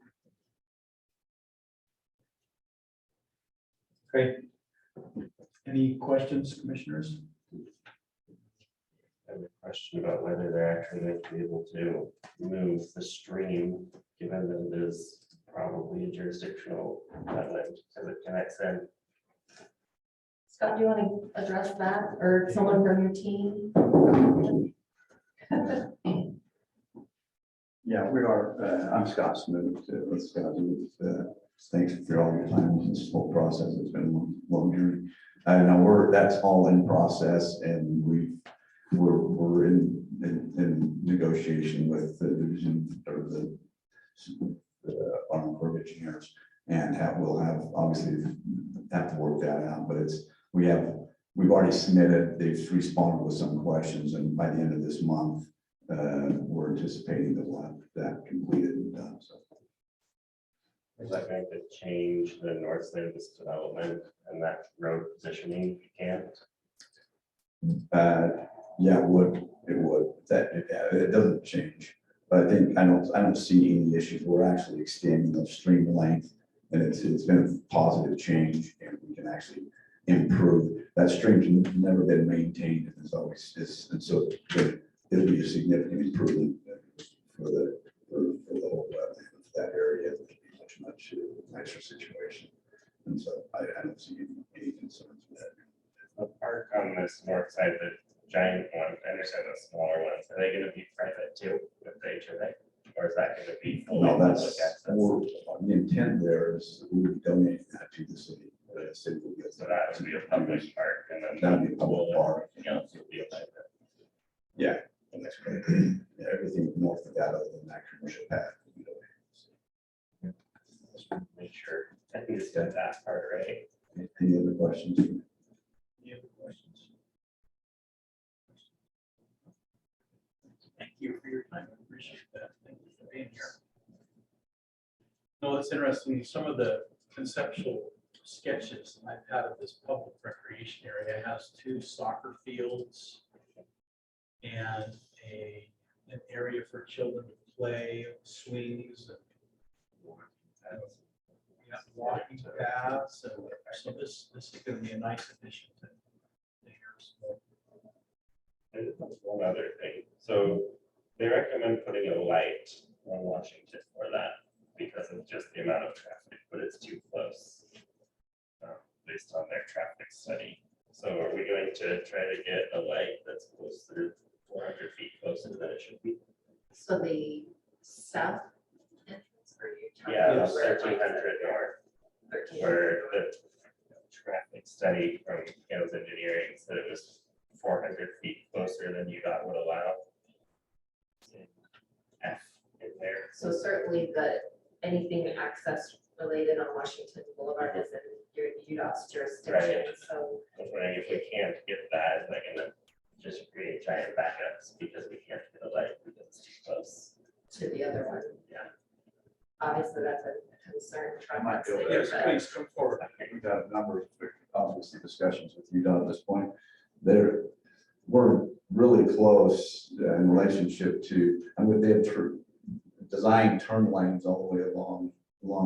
Okay. Any questions, commissioners? I have a question about whether they're actually going to be able to move the stream, given that it is probably a jurisdictional wetland, because it connects in. Scott, do you want to address that, or someone from your team? Yeah, we are, I'm Scott Smoot, with Scott Smoot. Thanks for all your time in this whole process. It's been a long journey. Now that's all in process, and we're in negotiation with the division or the Army Corps of Engineers, and we'll obviously have to work that out, but we've already submitted, they've responded with some questions, and by the end of this month, we're anticipating that we'll have that completed and done, so. Is that going to change the north side of this development and that road positioning? You can't. Yeah, it would. It doesn't change, but I don't see any issues. We're actually extending the stream length, and it's been a positive change, and we can actually improve. That stream's never been maintained, and it's always and so it'll be a significant improvement for the whole wetland of that area. It'll be much nicer situation, and so I don't see any concerns with that. The park on this north side, the giant ones, I understand the smaller ones, are they going to be private too with the HOA? Or is that going to be fully No, public that's access? the intent there is we would donate that to the city. The city will get So that would be a public park, and then That would be a public park. everything else would be a private. Yeah, that's great. Yeah, everything north of that, other than that commercial path. Make sure I think it's got that part right. Any other questions? Any other questions? Thank you for your time. I appreciate that. Thank you for being here. No, it's interesting. Some of the conceptual sketches I've had of this public recreation area has 2 soccer fields and an area for children to play, swings, and walking paths. And so this is going to be a nice addition to Harrisville. And one other thing, so they recommend putting a light on Washington for that because of just the amount of traffic, but it's too close based on their traffic study. So are we going to try to get a light that's closer, 400 feet closer than it should be? So the south entrance, or you talking Yeah, about where 1300 north, 1300? where the traffic study from Hales Engineering said it was 400 feet closer than UDOT would allow. F in there. So certainly anything access related on Washington Boulevard is in your UDOT's jurisdiction, Right. so. I was wondering if we can't get that, is that gonna just create giant backups because we can't get a light because it's too close? To the other one. Yeah. Obviously, that's a concern. I might be able to- Yes, please come forward. We've had a number of obviously discussions with UDOT at this point. We're really close in relationship to, they have designed turn lanes all the way along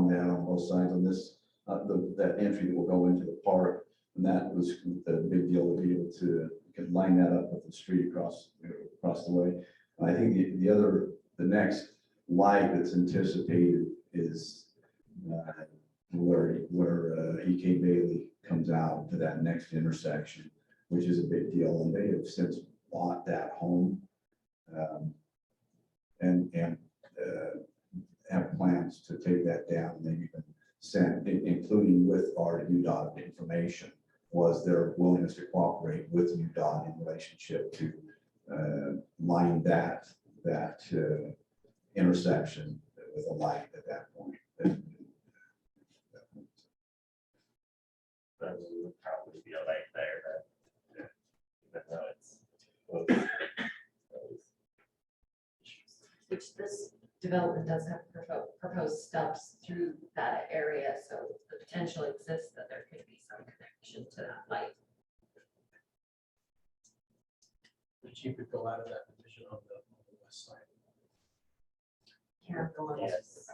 that on both sides on this, that entry that will go into the park. And that was the big deal to be able to line that up with the street across the way. And I think the next light that's anticipated is where EK Bailey comes out to that next intersection, which is a big deal. And they have since bought that home and have plans to take that down. They've even sent, including with our UDOT information, was their willingness to cooperate with UDOT in relationship to line that intersection with a light at that point. There would probably be a light there, but even though it's close. Which this development does have proposed stubs through that area, so the potential exists that there could be some connection to that light. The chief could go out of that division on the west side. Can't go on the Yes.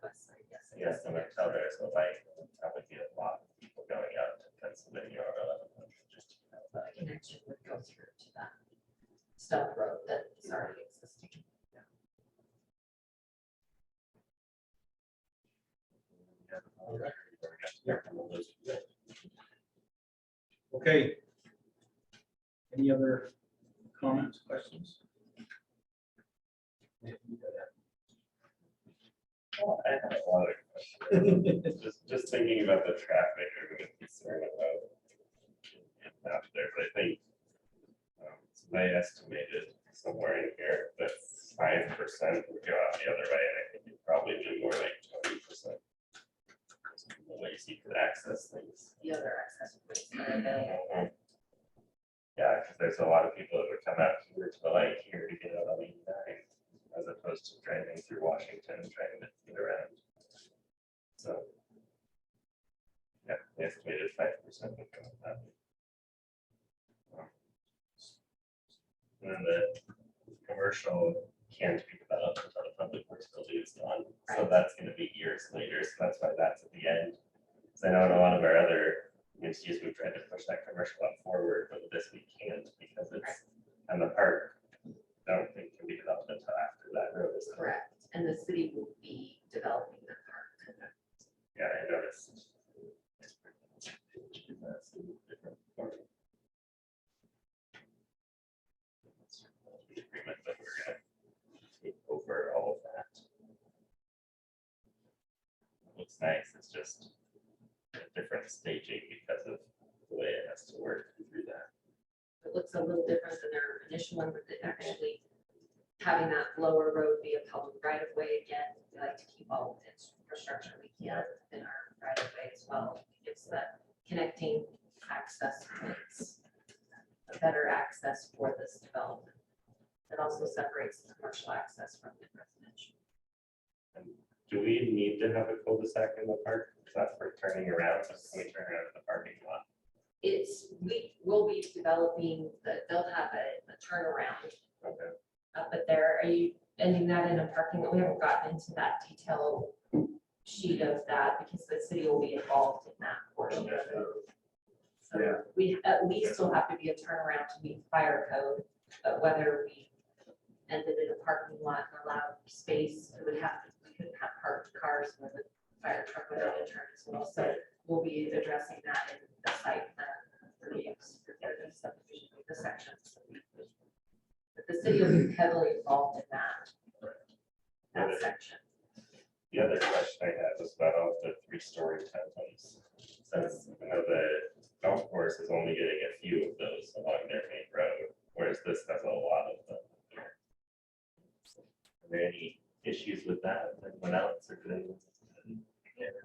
west side, yes. Yes, and I tell there's a light, it'll probably be a lot of people going out to Pennsylvania or 1100. The connection would go through to that stump road that is already existing. Okay. Any other comments, questions? Well, I have a lot of questions. Just thinking about the traffic, I'm really concerned about it out there, but I think I estimated somewhere in here that 5% would go out the other way, and I think it'd probably be more like 20%. The ways you could access things. The other access points that are available. Yeah, because there's a lot of people that would come out here to the light here to get out on 89, as opposed to driving through Washington and trying to get around. So, yeah, the estimated 5% would go with that. And then the commercial can't be developed until the public works building is done. So that's going to be years later. So that's why that's at the end. So I know in a lot of our other mixed use, we've tried to push that commercial up forward, but with this we can't because it's, and the park, I don't think can be developed until after that road is done. Correct. And the city will be developing the park. Yeah, I noticed. Agreement that we're gonna take over all of that. Looks nice, it's just a different staging because of the way it has to work through that. It looks a little different than their initial one, with it actually having that lower road be a public right of way again. We like to keep all of the infrastructure we can in our right of way as well. It's that connecting access points, a better access for this development. It also separates the commercial access from the residential. And do we need to have a cul-de-sac in the park? Because that's for turning around, so can we turn around in the parking lot? We will be developing they'll have a turnaround. Okay. Up at there. Are you ending that in a parking lot? We haven't gotten into that detail sheet of that because the city will be involved in that portion of it. So we at least will have to be a turnaround to meet fire code, but whether we ended in a parking lot and allowed space, we couldn't have parked cars where the fire truck would have to turn as well. So we'll be addressing that in the site plan for the subdivision, the sections. But the city will be heavily involved in that section. The other question I had was about all the 3-story townhomes. Since I know the golf course is only getting a few of those along their main road, whereas this has a lot of them. Are there any issues with that? Anyone else? Or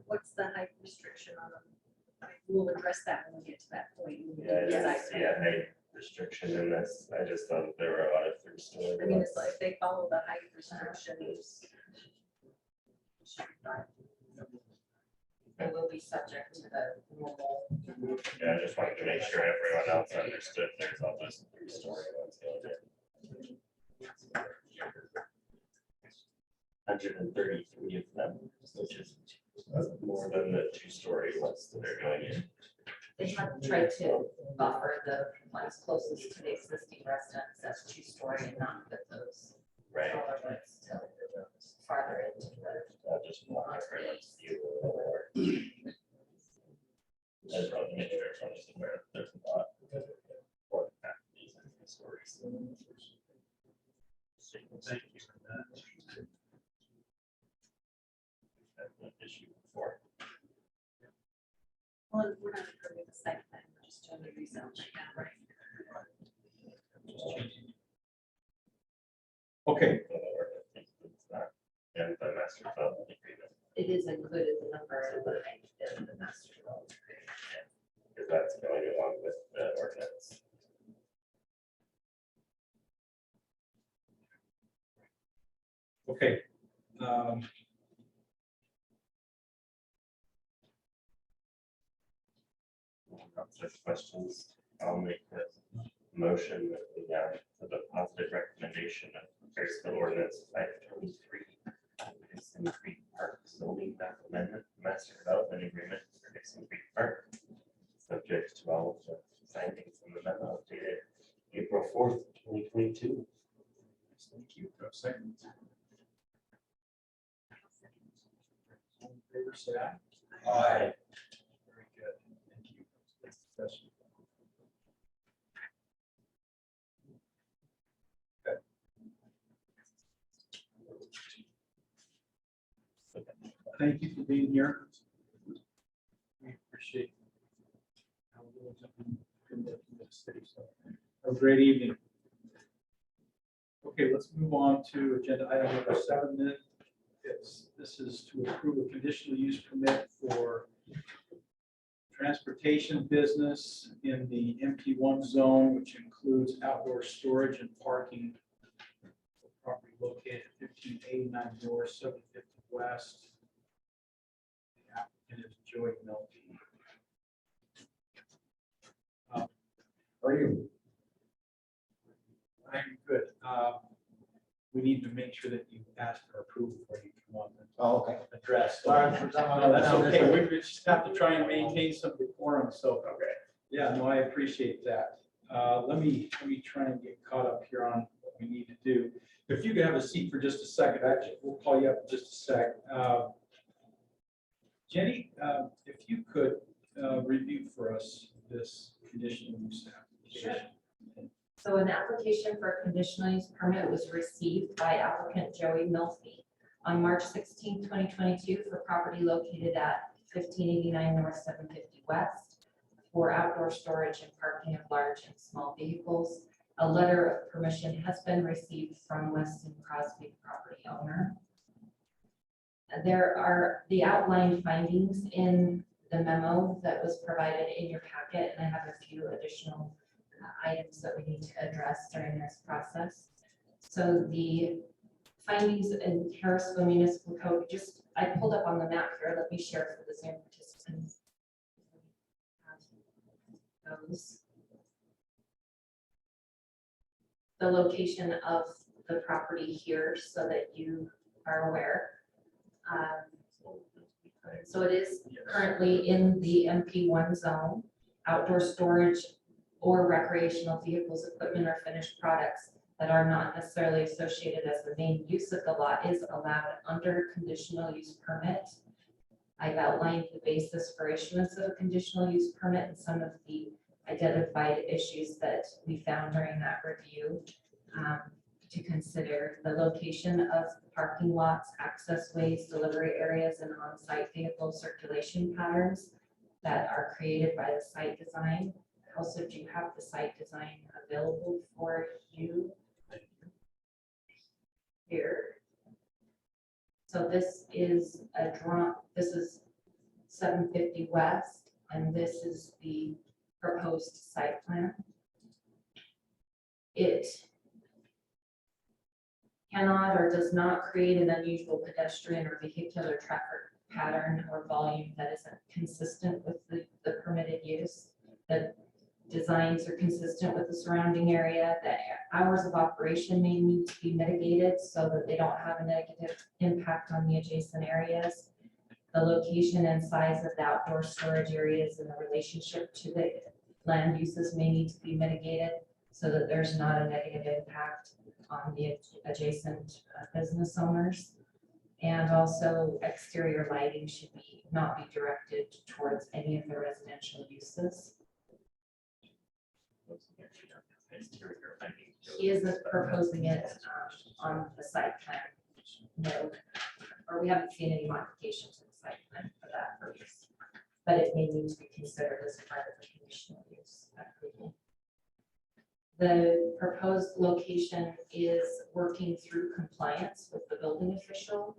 What's the height restriction on them? I mean, we'll address that when we get to that point. yeah, I didn't see a height restriction in this. I just thought there were a lot of 3-story. I mean, it's like they follow the height restrictions. It will be subject to the normal. Yeah, I just wanted to make sure everyone else understood there's all those 3-story ones going in. 133 of them, which is more than the 2-story ones that are going in. They have tried to buffer the ones closest to the existing residents as 2-story and not put those Right. smaller ones till farther into the. Just want everyone's view a little more. I just wanted to make sure everyone is aware that there's a lot more than half of these stories. Thank you for that. That's an issue before. Well, we're not approving the site plan, we're just doing the rezone right now, right? Okay. And the master development agreement. It is included the number of the master development. Because that's going along with the ordinance. Okay. Such questions, I'll make the motion that we have for the positive recommendation of Harrisville Ordinance 523. Dixon Creek Park zoning map amendment, master development agreement for Dixon Creek Park. findings in the memo dated April 4th, 2022. Thank you. For a second. All in favor, say aye. Aye. Very good. Thank you. Next discussion. Okay. Thank you for being here. We appreciate how we're doing in the city. So have a great evening. Okay, let's move on to agenda item number 7 then. This is to approve a conditional use permit for transportation business in the MP1 zone, which includes outdoor storage and parking for property located at 1589 North, 750 West. The applicant is Joey Melky. How are you? I'm good. We need to make sure that you ask for approval before you come on and Oh, okay. address. Sorry. No, that's okay. We just have to try and maintain some decorum. So, okay. Yeah, no, I appreciate that. Let me try and get caught up here on what we need to do. If you could have a seat for just a second, actually, we'll call you up in just a sec. Jenny, if you could review for us this conditional use application. So an application for a conditional use permit was received by applicant Joey Milsby on March 16, 2022 for property located at 1589 North 750 West for outdoor storage and parking of large and small vehicles. A letter of permission has been received from Weston Crosby, property owner. There are the outlined findings in the memo that was provided in your packet, and I have a few additional items that we need to address during this process. So the findings in Harrisville Municipal Code, I pulled up on the map here. Let me share for the Zoom participants. Those. The location of the property here so that you are aware. So it is currently in the MP1 zone. Outdoor storage or recreational vehicles, equipment, or finished products that are not necessarily associated as the main use of the lot is allowed under conditional use permit. I've outlined the basis for issuance of a conditional use permit and some of the identified issues that we found during that review. To consider the location of parking lots, access ways, delivery areas, and on-site vehicle circulation patterns that are created by the site design. Also, do you have the site design available for you here? So this is a this is 750 West, and this is the proposed site plan. It cannot or does not create an unusual pedestrian or vehicular traffic pattern or volume that isn't consistent with the permitted use. The designs are consistent with the surrounding area. The hours of operation may need to be mitigated so that they don't have a negative impact on the adjacent areas. The location and size of the outdoor storage areas and the relationship to the land uses may need to be mitigated so that there's not a negative impact on the adjacent business owners. And also exterior lighting should not be directed towards any of the residential uses. He isn't proposing it on the site plan. No, or we haven't seen any modifications to the site plan for that purpose, but it may need to be considered as part of the conditional use approval. The proposed location is working through compliance with the building official,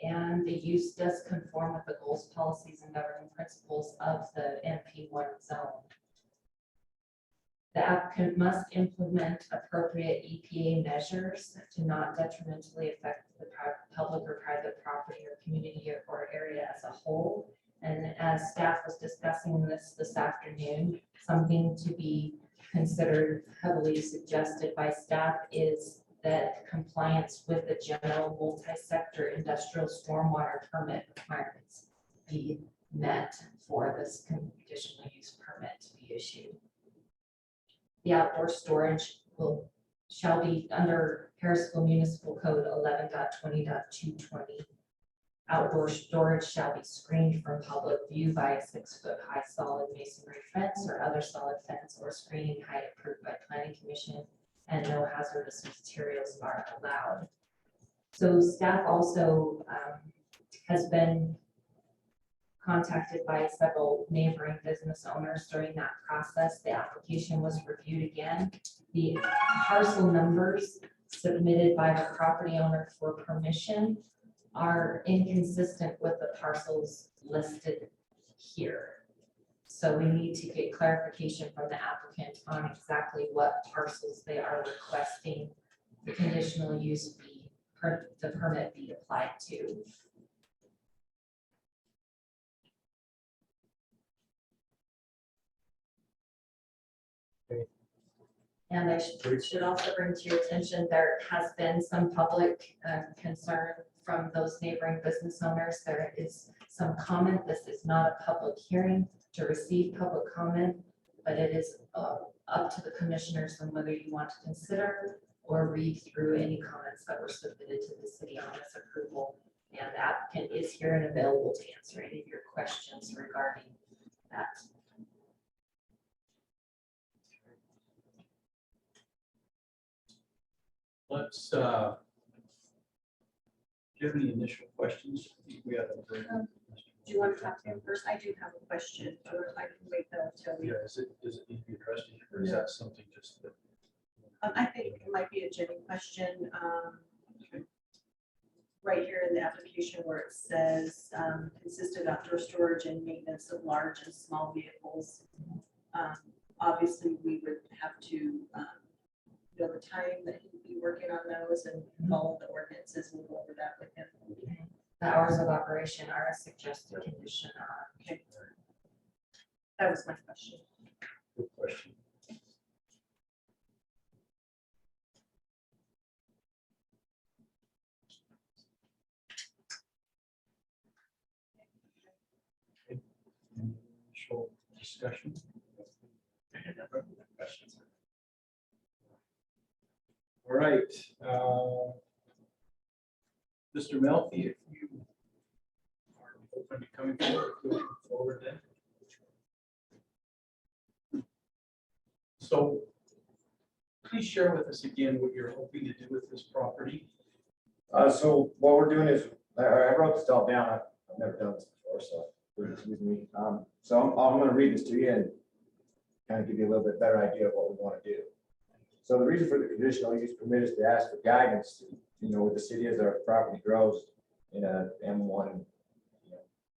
and the use does conform with the goals, policies, and governing principles of the MP1 zone. The applicant must implement appropriate EPA measures to not detrimentally affect the public or private property or community or area as a whole. And as staff was discussing this afternoon, something to be considered heavily suggested by staff is that compliance with the general multi-sector industrial stormwater permit requirements be met for this conditional use permit to be issued. The outdoor storage shall be under Harrisville Municipal Code 11.20.220. Outdoor storage shall be screened from public view by a 6-foot-high solid masonry fence or other solid fence or screening height approved by Planning Commission, and no hazardous materials are allowed. So staff also has been contacted by several neighboring business owners during that process. The application was reviewed again. The parcel numbers submitted by the property owner for permission are inconsistent with the parcels listed here. So we need to get clarification from the applicant on exactly what parcels they are requesting the conditional use the permit be applied to. And I should also bring to your attention, there has been some public concern from those neighboring business owners. There is some comment. This is not a public hearing to receive public comment, but it is up to the commissioners on whether you want to consider or read through any comments that were submitted to the city on this approval. And the applicant is here and available to answer any of your questions regarding that. Let's, do you have any initial questions? I think we have a break. Do you want to talk to him first? I do have a question, or I can wait until we. Yeah, does it need to be addressed here, or is that something just that? I think it might be a Jenny question. Right here in the application where it says consistent outdoor storage and maintenance of large and small vehicles. Obviously, we would have to know the time that he'd be working on those and follow the ordinances. We'll go over that with him. The hours of operation are a suggested condition. Okay. That was my question. Good question. Initial discussion. All right. Mr. Melfi, if you are open to coming forward, go forward then. So please share with us again what you're hoping to do with this property. So what we're doing is, I wrote this all down. I've never done this before, so please excuse me. So I'm going to read this to you and kind of give you a little bit better idea of what we want to do. So the reason for the conditional use permit is to ask for guidance, with the city as our property grows in a M1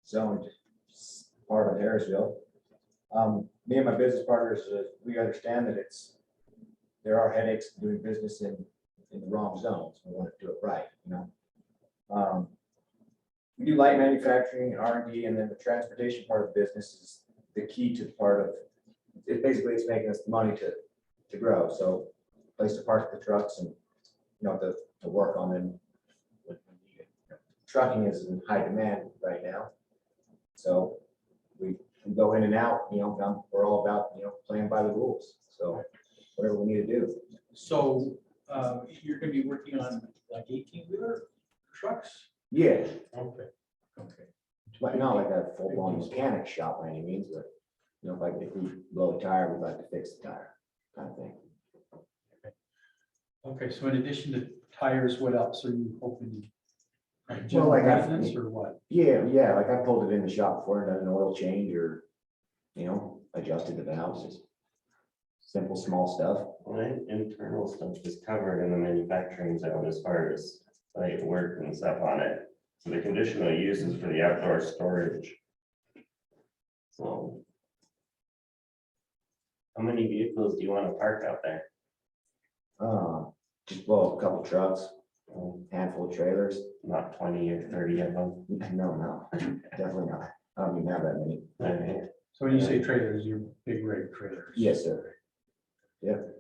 zoned part of Harrisville. Me and my business partners, we understand that there are headaches doing business in the wrong zones. We want to do it right, We do light manufacturing, R&D, and then the transportation part of the business is the key to the part of it. Basically, it's making us the money to grow. So place to park the trucks and to work on them. Trucking is in high demand right now, so we go in and out. We're all about playing by the rules. So whatever we need to do. So you're going to be working on like 18-wheeler trucks? Yeah. Okay. Okay. But not like a full-blown mechanic shop by any means, but if we blow a tire, we'd like to fix the tire, kind of thing. Okay, so in addition to tires, what else are you hoping? Well, General like maintenance or what? Yeah, like I pulled it in the shop before and done an oil change or, adjusted the valves, just simple, small stuff. Well, internal stuff is covered in the manufacturing zone as far as site work and stuff on it. So the conditional use is for the outdoor storage. So how many vehicles do you want to park out there? Just blow a couple trucks, a handful of trailers. Not 20 or 30 of them? No, definitely not. I don't even have that many. Okay. So when you say trailers, you're big rig trailers? Yes, sir. Yep.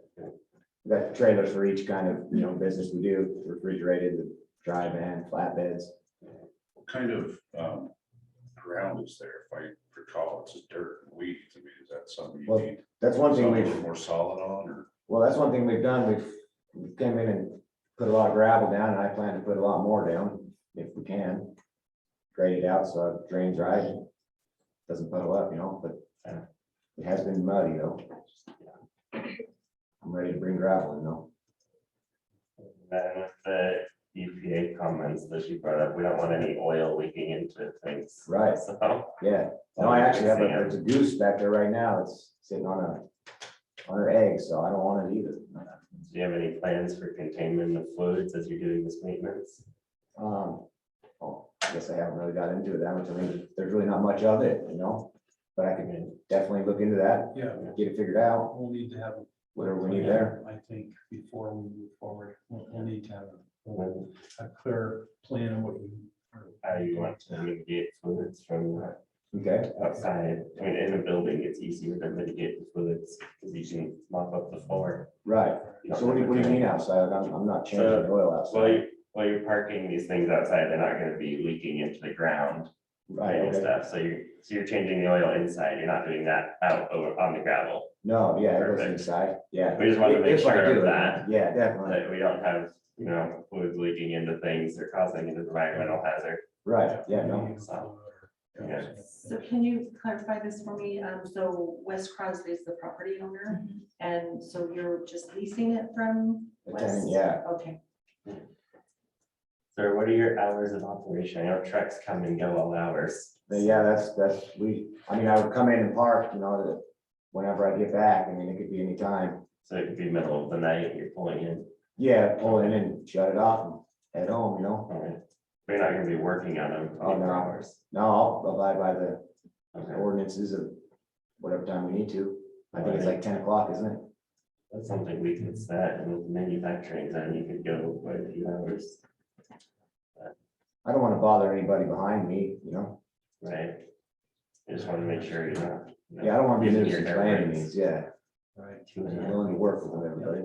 We got trailers for each kind of, business we do, refrigerated, the dry van, flatbeds. What kind of ground is there? If I recall, it's just dirt and weeds. I mean, is that something you Well, need? that's one thing something a we've, little more solid on, or? well, that's one thing we've done. We've came in and put a lot of gravel down, and I plan to put a lot more down if we can. Grade it out so it drains right, and doesn't puddle up, you know, but it has been muddy though. I'm ready to bring gravel in though. And with the EPA comments that you brought up, we don't want any oil leaking into things. Right. So. Yeah, no, I actually have there's a goose back there right now. It's sitting on her egg, so I don't want it either. Do you have any plans for containment of fluids as you're doing this maintenance? Oh, I guess I haven't really got into it that much. I mean, there's really not much of it, you know, but I can definitely look into that, Yeah, get it figured out, we'll need to have. whatever we need there. I think before we move forward, we'll need to have a clear plan of what you. How you want to mitigate fluids from Okay, outside? I mean, in a building, it's easier to mitigate the fluids because you can mop up the floor. right. So what do you mean outside? I'm not changing the oil outside. While you're parking these things outside, they're not gonna be leaking into the ground. Right, And okay. stuff, so you're changing the oil inside, you're not doing that out over on the gravel. No, yeah, it goes Perfect. inside, yeah. We just want to make If I sure do of it, that. Yeah, definitely. That we don't have, fluids leaking into things or causing an environmental hazard. Right, yeah, no. So, yeah. So can you clarify this for me? So Wes Crosby is the property owner, and so you're just leasing it from The Wes? tenant, yeah. Okay. So what are your hours of operation? I know trucks come and go all hours. But yeah, I mean, I would come in and park, you know, whenever I get back. I mean, it could be any time. So it could be middle of the night and you're pulling in. Yeah, pull in and shut it off and head home, you know? All right. We're not gonna be working on them Oh, no. 24 hours. No, I'll abide by the Okay. ordinances of whatever time we need to. I think it's like 10 o'clock, isn't it? That's something we could set, and with manufacturing, then you could go quite a few hours. I don't want to bother anybody behind me, you know? Right. I just want to make sure you're not. Yeah, I don't want to be a using your nuisance by any airbags. means, yeah. Right. I'm willing to work with everybody.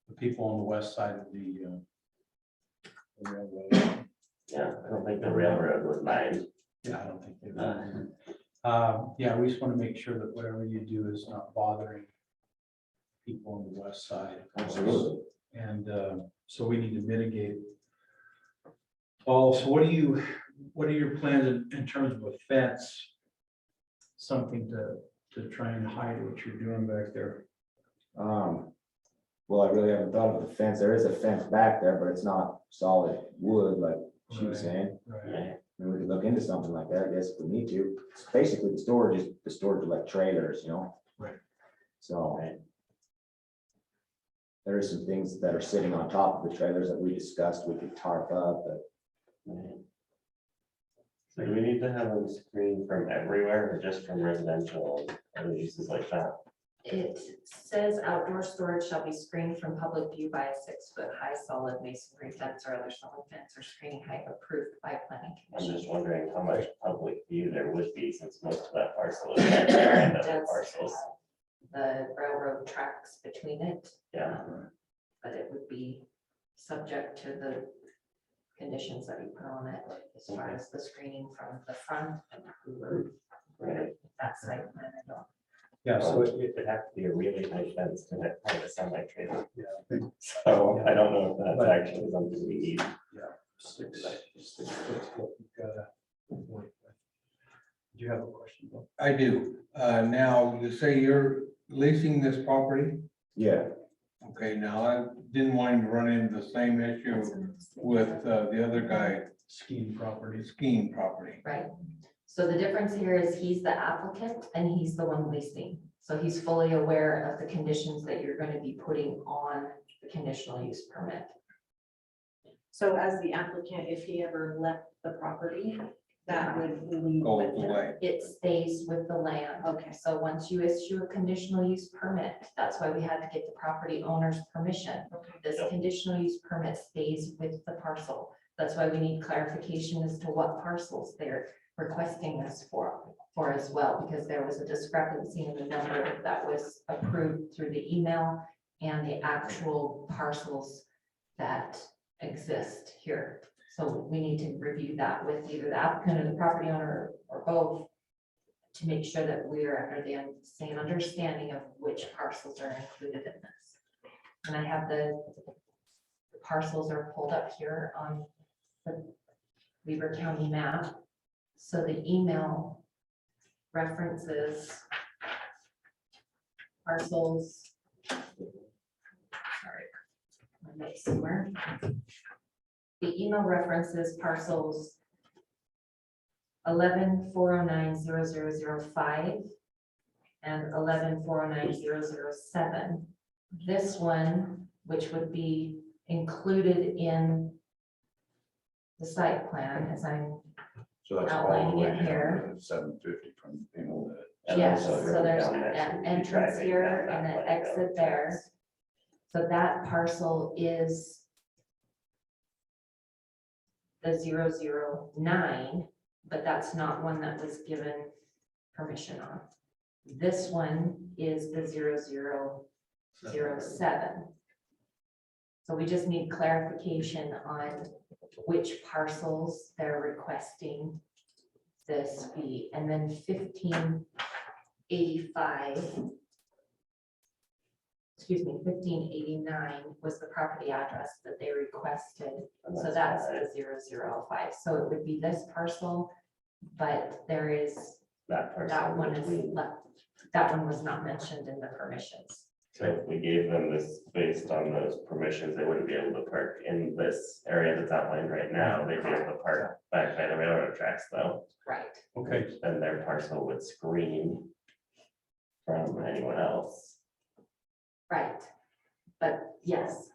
The people on the west side of the railroad. Yeah, I don't think the railroad would mind. Yeah, I don't think they will. Yeah, we just want to make sure that whatever you do is not bothering people on the west side. Absolutely. And so we need to mitigate. Paul, so what are your plans in terms of a fence? Something to try and hide what you're doing back there? Well, I really haven't thought of the fence. There is a fence back there, but it's not solid wood like she was saying. Right. I mean, we could look into something like that, I guess, if we need to. It's basically the storage of like trailers, you know? Right. So. There are some things that are sitting on top of the trailers that we discussed, we could tarp up, but. So do we need to have them screened from everywhere or just from residential other uses like that? It says outdoor storage shall be screened from public view by a 6-foot high solid masonry fence or other solid fence or screening height approved by planning I'm commission. just wondering how much public view there would be since most of that parcel is right there and other Does parcels. The railroad tracks between it. Yeah. But it would be subject to the conditions that you put on it as far as the screening from the front and the road. Right. That site plan. I don't. Yeah, so it would have to be a really high fence to have a semi trailer. So I don't know if that's actually something we need. Yeah. 6 foot, what you've got to work with. Do you have a question, Bill? I do. Now, you say you're leasing this property? Yeah. Okay, now I didn't want to run into the same issue with the other guy. Skiing property. Skiing property. Right. So the difference here is he's the applicant and he's the one leasing. So he's fully aware of the conditions that you're going to be putting on the conditional use permit. So as the applicant, if he ever left the property, that would leave Go with him. away. It stays with the land. Okay. So once you issue a conditional use permit, that's why we had to get the property owner's permission. This conditional use permit stays with the parcel. That's why we need clarification as to what parcels they're requesting this for as well, because there was a discrepancy in the number that was approved through the email and the actual parcels that exist here. So we need to review that with either the applicant or the property owner or both to make sure that we are under the same understanding of which parcels are included in this. And I have the parcels are pulled up here on the Weber County map. So the email references parcels. Sorry, my notes somewhere. The email references parcels 11-409-0005 and 11-409-007. This one, which would be included in the site plan, as I'm So that's all the outlining way it here. down to 750 from, you know, the. Yes, also so there's down there, so an we entrance driving here down that and an way, exit though. there. So that parcel is the 009, but that's not one that was given permission on. This one is the 0007. So we just need clarification on which parcels they're requesting this be, and then 1589 was the property address that they requested. So that's the 005. So it would be this parcel, but there is, That that parcel one is between. left. That one was not mentioned in the permissions. So if we gave them this based on those permissions, they wouldn't be able to park in this area that's outlined right now. They'd be able to park back by the railroad tracks though. Right. Okay. Then their parcel would screen from anyone else. Right. But yes,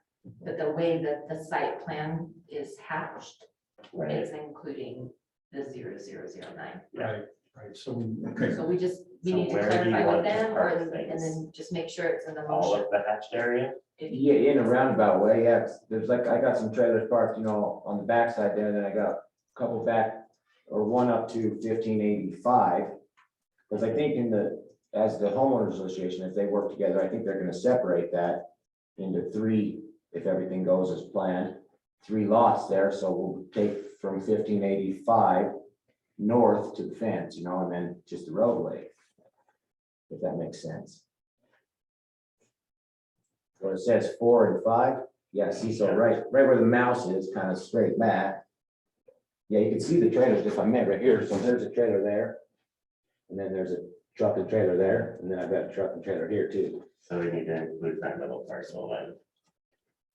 but the way that the site plan is hatched, Right. it's including the 0009. Yeah. Right, so we. So we just, we So need to where do you clarify with want to them, park or, and things? then just make sure it's in the All motion. of the hatched area? Yeah, in a roundabout way, yeah, there's like, I got some trailers parked, you know, on the backside there, then I got a couple back, or one up to 1585. Because I think as the homeowners association, if they work together, I think they're gonna separate that into 3, if everything goes as planned, 3 lots there, so we'll take from 1585 north to the fence, you know, and then just the roadway. If that makes sense. Where it says 4 and 5, yeah, see, so right where the mouse is, kind of straight back. Yeah, you can see the trailers if I met right here, so there's a trailer there. And then there's a truck and trailer there, and then I've got a truck and trailer here too. So we need to include that little parcel then.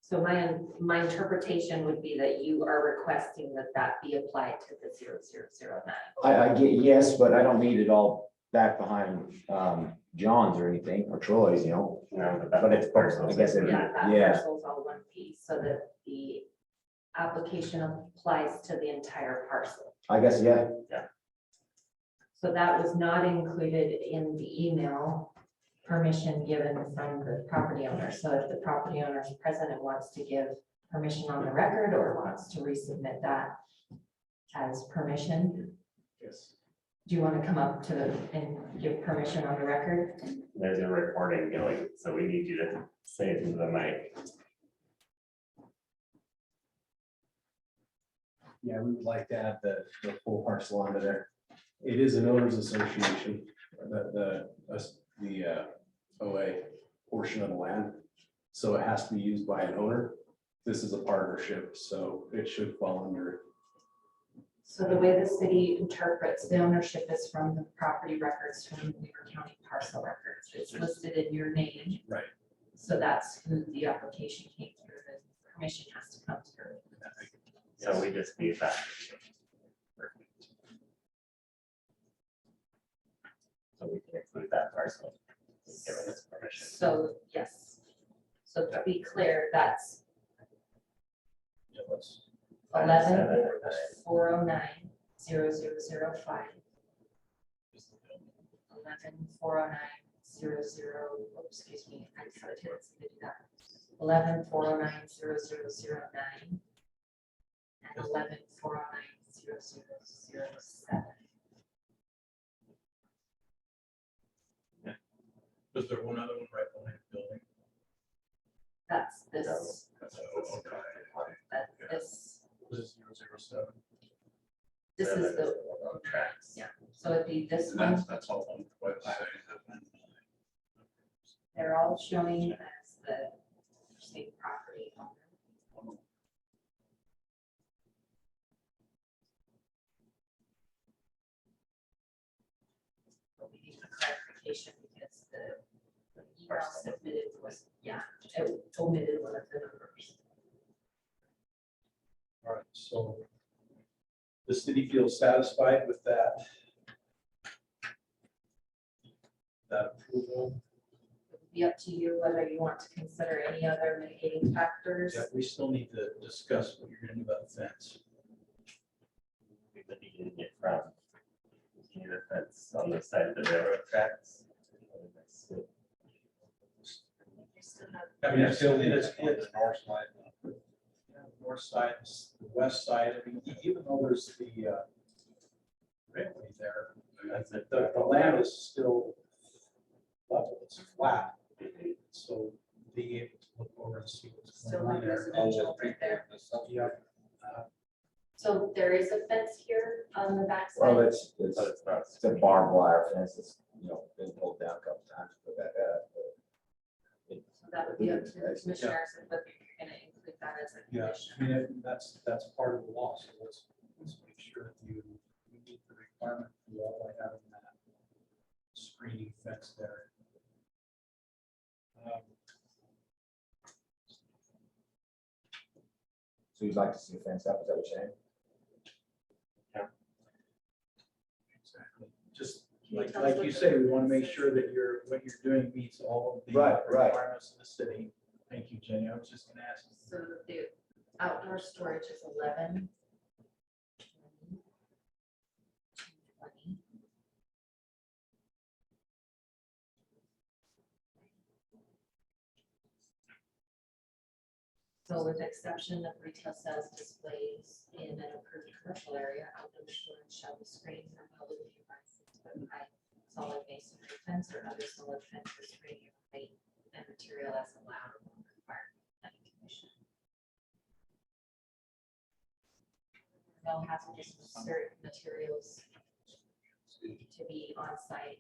So my interpretation would be that you are requesting that that be applied to the 0009. I get yes, but I don't need it all back behind John's or anything, or Troy's, you know. No, But it's, parcel. I guess, Yeah, that yeah, parcel's all one piece, so that the application applies to the entire parcel. I guess, yeah. So that was not included in the email permission given from the property owner. So if the property owner is present and wants to give permission on the record or wants to resubmit that as permission, Yes. do you want to come up to and give permission on the record? There's a recording going, so we need you to say it into the mic. Yeah, we would like to add the full parcel onto there. It is an owners association, the OA portion of the land. So it has to be used by an owner. This is a partnership, so it should fall under. So the way the city interprets the ownership is from the property records from the Weber County Parcel records. It's listed in your name. Right. So that's who the application came through. The permission has to come through. So we just need that. So we can include that parcel. Given this permission. So, yes. So to be clear, that's 11-409-0005. 11-409-00, excuse me, I just had a tendency to do that. 11-409-0009 and 11-409-0007. Is there one other one right behind the building? That's this. Okay. That this. Was it This is the, Tracks. yeah, so it'd be this And one, that's all on the website. they're all showing as the same property owner. But we need a clarification because the email submitted was, yeah, it omitted one of the numbers. All right, so the city feels satisfied with that. That approval. It would be up to you whether you want to consider any other mitigating factors. Yeah, we still need to discuss what you're gonna do about the fence. We've been getting it from. You know, that's on the side of the railroad tracks. I mean, it's Still still, need it's, to on the north side. north side, the west side, I mean, even though there's the railway there, the land is still level, it's flat. So being able to look over and see what's Still going on like there. residential right there. Yeah. So there is a fence here on the backside. Well, it's a barbed wire fence that's, been pulled down a couple times, put that up. So that would be up to the commissioners and whether you're gonna include that as a Yeah, condition. I mean, that's part of the law, so let's make sure that you meet the requirement for the law by having that screening fence there. So you'd like to see a fence up, is that what you're saying? Exactly. Just like you say, we want to make sure that what you're doing meets all of the Right. requirements of the city. Thank you, Jenny. I was just gonna ask. So the outdoor storage is 11. 20. So with exception of retail sales displays in an approved commercial area, outdoor storage shall be screened from public view by 6 foot high solid masonry fence or other solid fence for screening of height and material as allowed or required by the commission. No hazardous materials to be on site.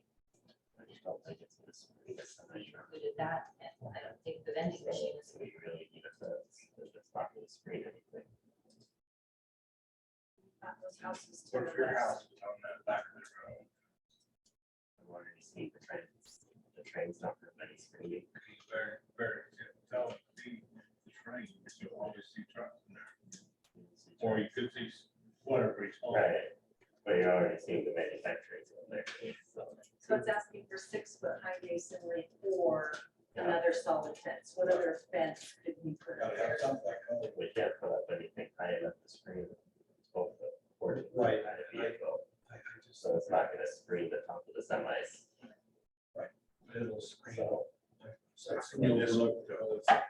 I don't think it's gonna screen this, and I included that, and I don't think the vending machine is. We really need a fence, because it's not gonna screen anything. Those houses. What if your house is on that back of the road? I've already seen the trains. The train's not for many screening. Very, very, tell them to be the train, you'll always see trucks in there. Or you could see whatever it's called. Right, but you're already seeing the manufacturers in there. So it's asking for 6 foot high masonry or another solid fence. What other fence could we put up there? We can't put up anything high enough to screen both the porch and Right. the vehicle. So it's not gonna screen the top of the semis. It'll screen. So We overlooked the other thing.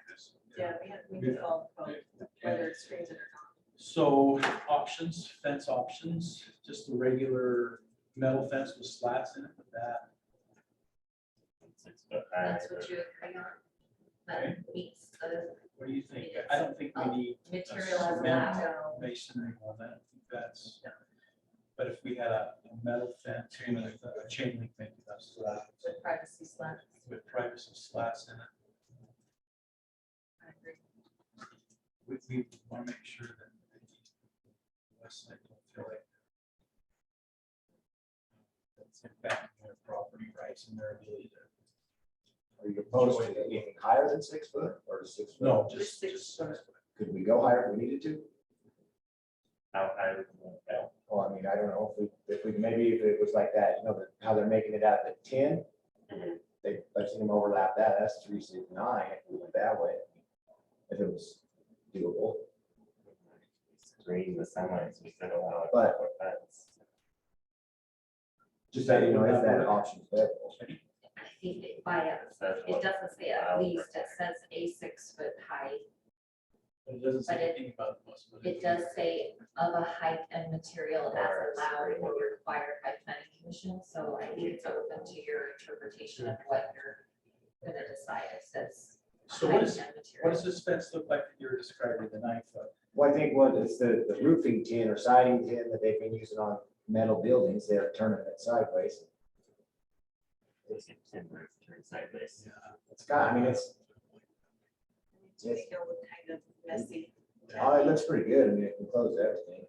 Yeah, we need to all vote whether it screens it or not. So options, fence options, just the regular metal fence with slats in it with that. 6 foot high. That's what you agree on? That meets the What do you think? I don't think we need a material as cement allowed. masonry one. I don't think that's, but if we had a metal fence, with a chain link fence, that's With privacy slats. with privacy slats in it. I agree. We want to make sure that the west side don't feel like that's impacting their property rights and their ability to. Are you opposed to anything higher than 6 foot or 6 foot? No, Just just 6 foot. Could we go higher if we needed to? How high would you want to go? Well, I mean, I don't know if we maybe if it was like that, how they're making it out of the 10. I've seen them overlap that. That's 3, 6, 9. If we went that way, if it was doable. Screen the semis, we could allow. But- a fence. Just so you know, if that option's available. I think it doesn't say at least, it says a 6 foot height. But it doesn't say But it- anything about the possibility. It does say of a height and material as allowed or required by planning commission, so I think it's open to your interpretation of what you're gonna decide. It says So what does this fence look like that you're describing, the 9 foot? Well, I think what is the roofing tin or siding tin that they've been using on metal buildings, they're turning it sideways. Tin roof turned sideways. It's got, I mean, it's, To make it look kind of messy. oh, it looks pretty good. I mean, it can close everything,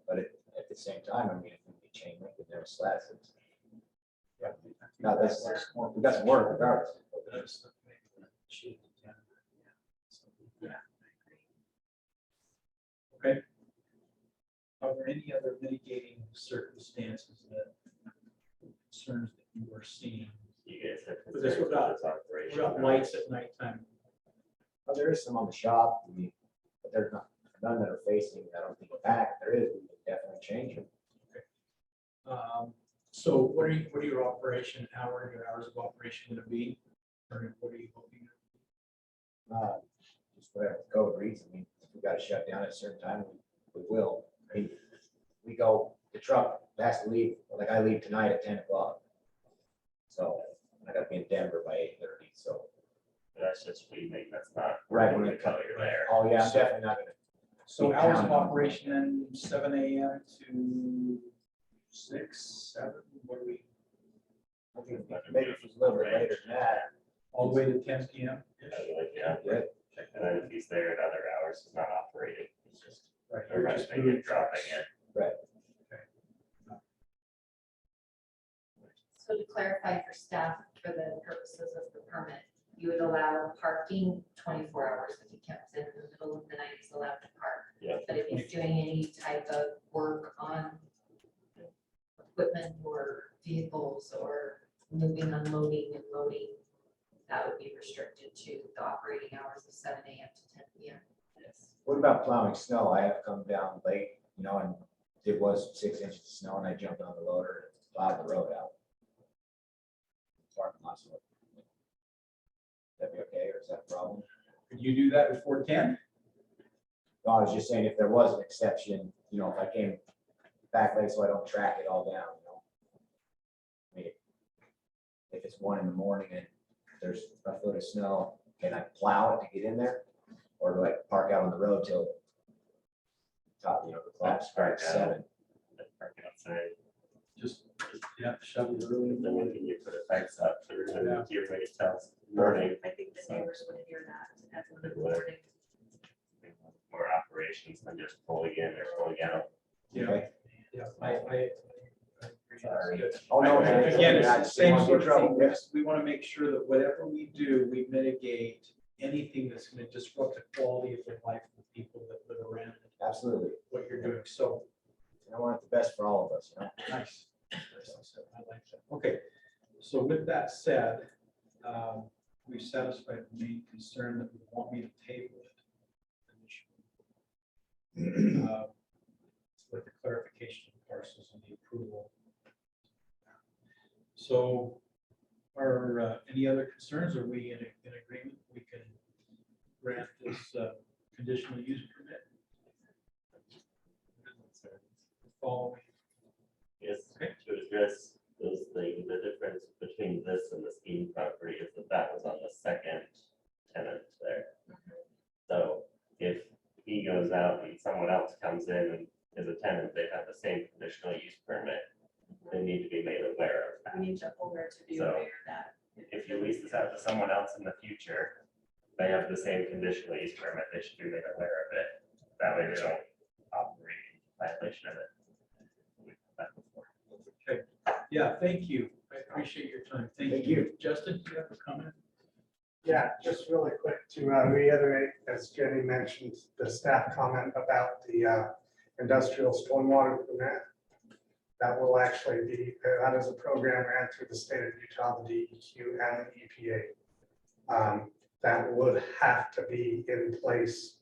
but at the same time, I mean, it can be chain link with never slats. Yeah, no, that's, we got some work regardless. Okay. Are there any other mitigating circumstances that concerns that you are seeing? You guys have But this concerns without- with this operation. Without lights at nighttime? Well, there is some on the shop, I mean, but there's none that are facing, I don't think back. There is, we can definitely change them. So what are your operation hours, your hours of operation going to be? Or what are you hoping? Just whatever the code reads. I mean, if we got to shut down at a certain time, we will. I mean, we go, the truck has to leave, like I leave tonight at 10 o'clock. So I got to be in Denver by 8:30, so. That's just remake, that's not. Right. When you color you're there. Oh, yeah, I'm definitely not gonna. So be hours of counting on- operation then 7 a.m. to 6, 7, what do we, I think maybe if it's a little bit later than that. all the way to 10 p.m.? Yeah, Yeah. and then if he's there at other hours, he's not operating, it's just. Right. They're resting and dropping in. Right. So to clarify for staff, for the purposes of the permit, you would allow parking 24 hours if he comes in the middle of the night, he's allowed to park. Yeah. But if he's doing any type of work on equipment or vehicles or moving, unloading and loading, that would be restricted to the operating hours of 7 a.m. to 10 p.m. Yes. What about plowing snow? I have come down late, and it was 6 inches of snow and I jumped on the loader and plowed the road out. Parking lot, so that'd be okay, or is that a problem? Could you do that before 10? No, I was just saying if there was an exception, if I came back late so I don't track it all down, I mean, if it's 1 in the morning and there's a foot of snow, can I plow it to get in there? Or do I park out on the road till top, the clock strikes 7? Parking outside. Just, yeah, shove it early. Then when you put effects up, so everybody tells morning. I think the neighbors would hear that at the It would. morning. More operations than just pulling in or pulling out. Yeah, Okay. yeah, I agree. Sorry. That's good. Oh, no, Again, it's the same want to sort get of thing. trouble, yes. We want to make sure that whatever we do, we mitigate anything that's going to disrupt the quality of the life of the people that live around Absolutely. what you're doing. So I want it the best for all of us, nice. I like that. Okay, so with that said, we've satisfied the main concern that we want me to table it. With the clarification of parcels and the approval. So are any other concerns? Are we in agreement? We can grant this conditional use permit? Following. Yes, to address those things, the difference between this and the scheme property is that was on the second tenant there. So if he goes out and someone else comes in and is a tenant, they have the same conditional use permit. They need to be made aware of that. We need to owner to be So, aware of that. If you lease this out to someone else in the future, they have the same conditional use permit, they should be made aware of it. That way they don't operate in violation of it. We've done that before. Okay, yeah, thank you. I appreciate your time. Thank you. Justin, do you have a comment? Yeah, just really quick to reiterate, as Jenny mentioned, the staff comment about the industrial stormwater permit. That will actually be, that is a program ran through the state of Utah, the DEQ and the EPA. That would have to be in place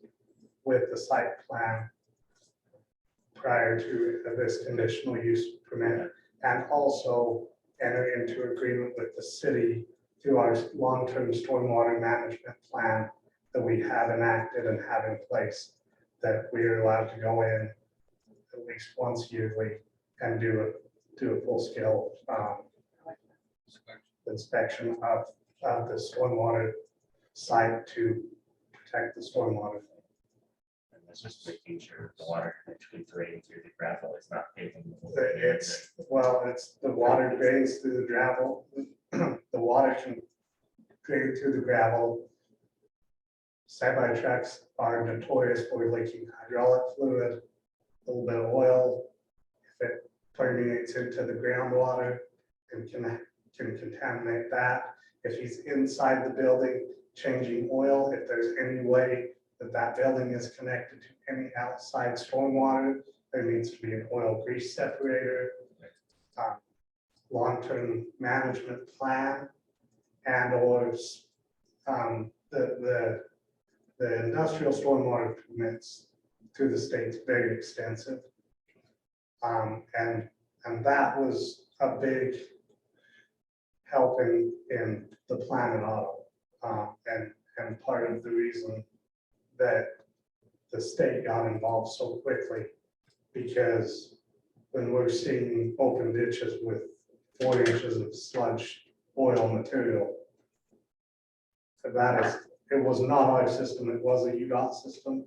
with the site plan prior to this conditional use permit, and also enter into agreement with the city through our long-term stormwater management plan that we have enacted and have in place, that we are allowed to go in at least once yearly and do a full-scale inspection of the stormwater site to protect the stormwater. And it's just making sure the water actually drains through the gravel, it's not paving. It's, well, it's the water drains through the gravel. The water can drain through the gravel. Semi trucks are notorious for leaking hydraulic fluid, a little bit of oil. If it permeates into the groundwater and can contaminate that. If he's inside the building changing oil, if there's any way that that building is connected to any outside stormwater, there needs to be an oil grease separator, long-term management plan, and or the industrial stormwater permits through the state's very extensive. And that was a big help in the plan and auto. And part of the reason that the state got involved so quickly, because when we're seeing open ditches with 4 inches of sludge oil material, that is, it was not our system, it was a UDOT system.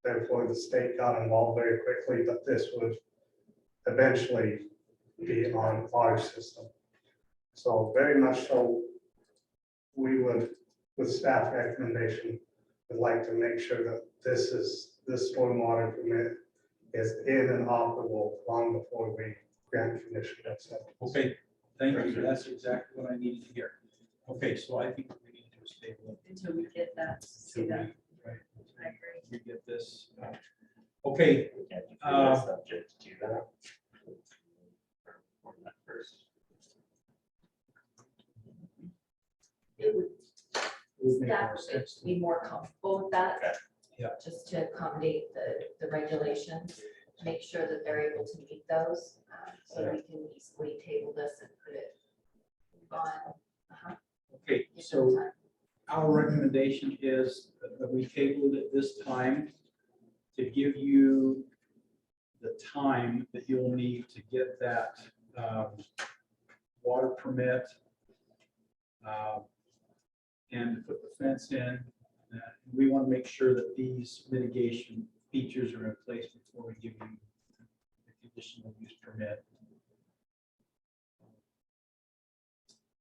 Therefore, the state got involved very quickly, but this would eventually be on our system. So very much so, we would, with staff recommendation, would like to make sure that this stormwater permit is in and operable long before we grant conditional acceptance. Okay, thank you. That's exactly what I needed to hear. Okay, so I think what we need to do is table it. Until we get that, see Until that. we- Right. I agree. We get this. Okay. Subject to that. Or that first. It would, Would make staff more would sense to be more comfortable with that. Yeah. Just to accommodate the regulations, make sure that they're able to meet those, so we can easily table this and put it on. Okay, Give them so time. our recommendation is that we table it this time to give you the time that you'll need to get that water permit and to put the fence in. We want to make sure that these mitigation features are in place before we give you the conditional use permit.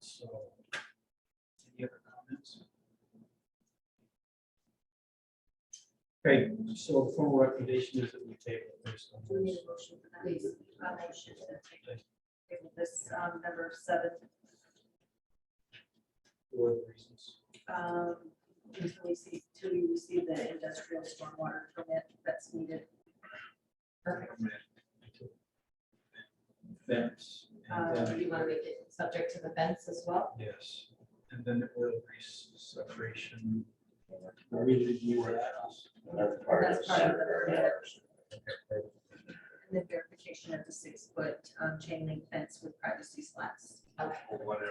So, any other comments? Okay, so the formal recommendation is that we table it based on Do we need this. a motion for that? Please. A motion to table this, number 7, For the reasons. until we receive the industrial stormwater permit that's needed. Perfect. Fence. And Do then, you want to make it subject to the fence as well? yes, and then the oil grease separation. We review that. That's part of That's part of the permit. Okay. And then verification of the 6-foot chain link fence with privacy slats. Okay. Whatever.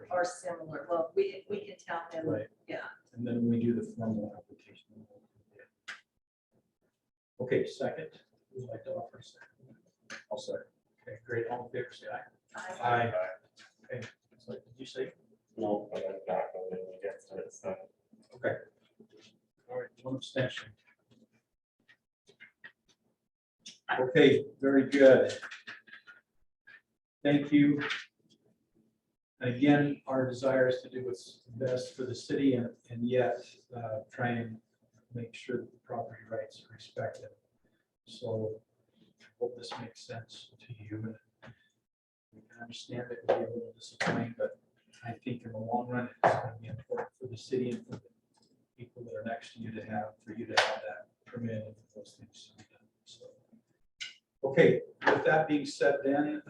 Or similar, well, we can tell him, Right. yeah. And then we do the formal application. Okay, second, would you like to offer a second? I'll second. Okay, great. All in favor, say aye. Aye. Okay, so did you say? No, I'm not voting against it, so. Okay. All right, one abstention. Okay, very good. Thank you. And again, our desire is to do what's best for the city and yet try and make sure that the property rights are respected. So I hope this makes sense to you. We can understand it can be a little disappointing, but I think in the long run, it's going to be important for the city and for the people that are next to you to have, for you to have that permit and for those things to be done. So, okay, with that being said, then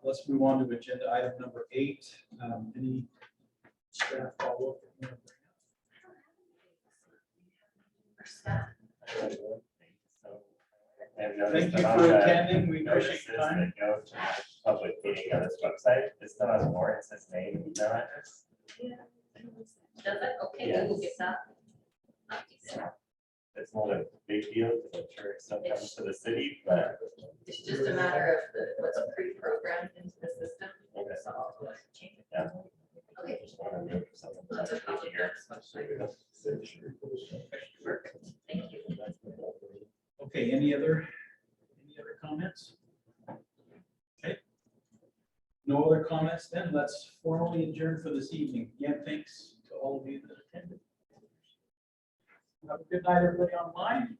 let's move on to agenda item number 8. Any staff follow-up that you want to bring up? Thank you for attending. We appreciate your time. Go to public meeting on this website. It's not on board. It says name, email address. Yeah. Does it? Okay, Yes. we'll get that. It's not a big deal because I'm sure it's sometimes to the city, but. It's just a matter of what's pre-programmed into the system. Okay. So I'll go ahead and change it. Yeah. Okay. Just wanna move something That's here. Perfect. Thank you. Okay, any other comments? Okay. No other comments, then let's formally adjourn for this evening. Again, thanks to all of you that attended. Have a good night, everybody online.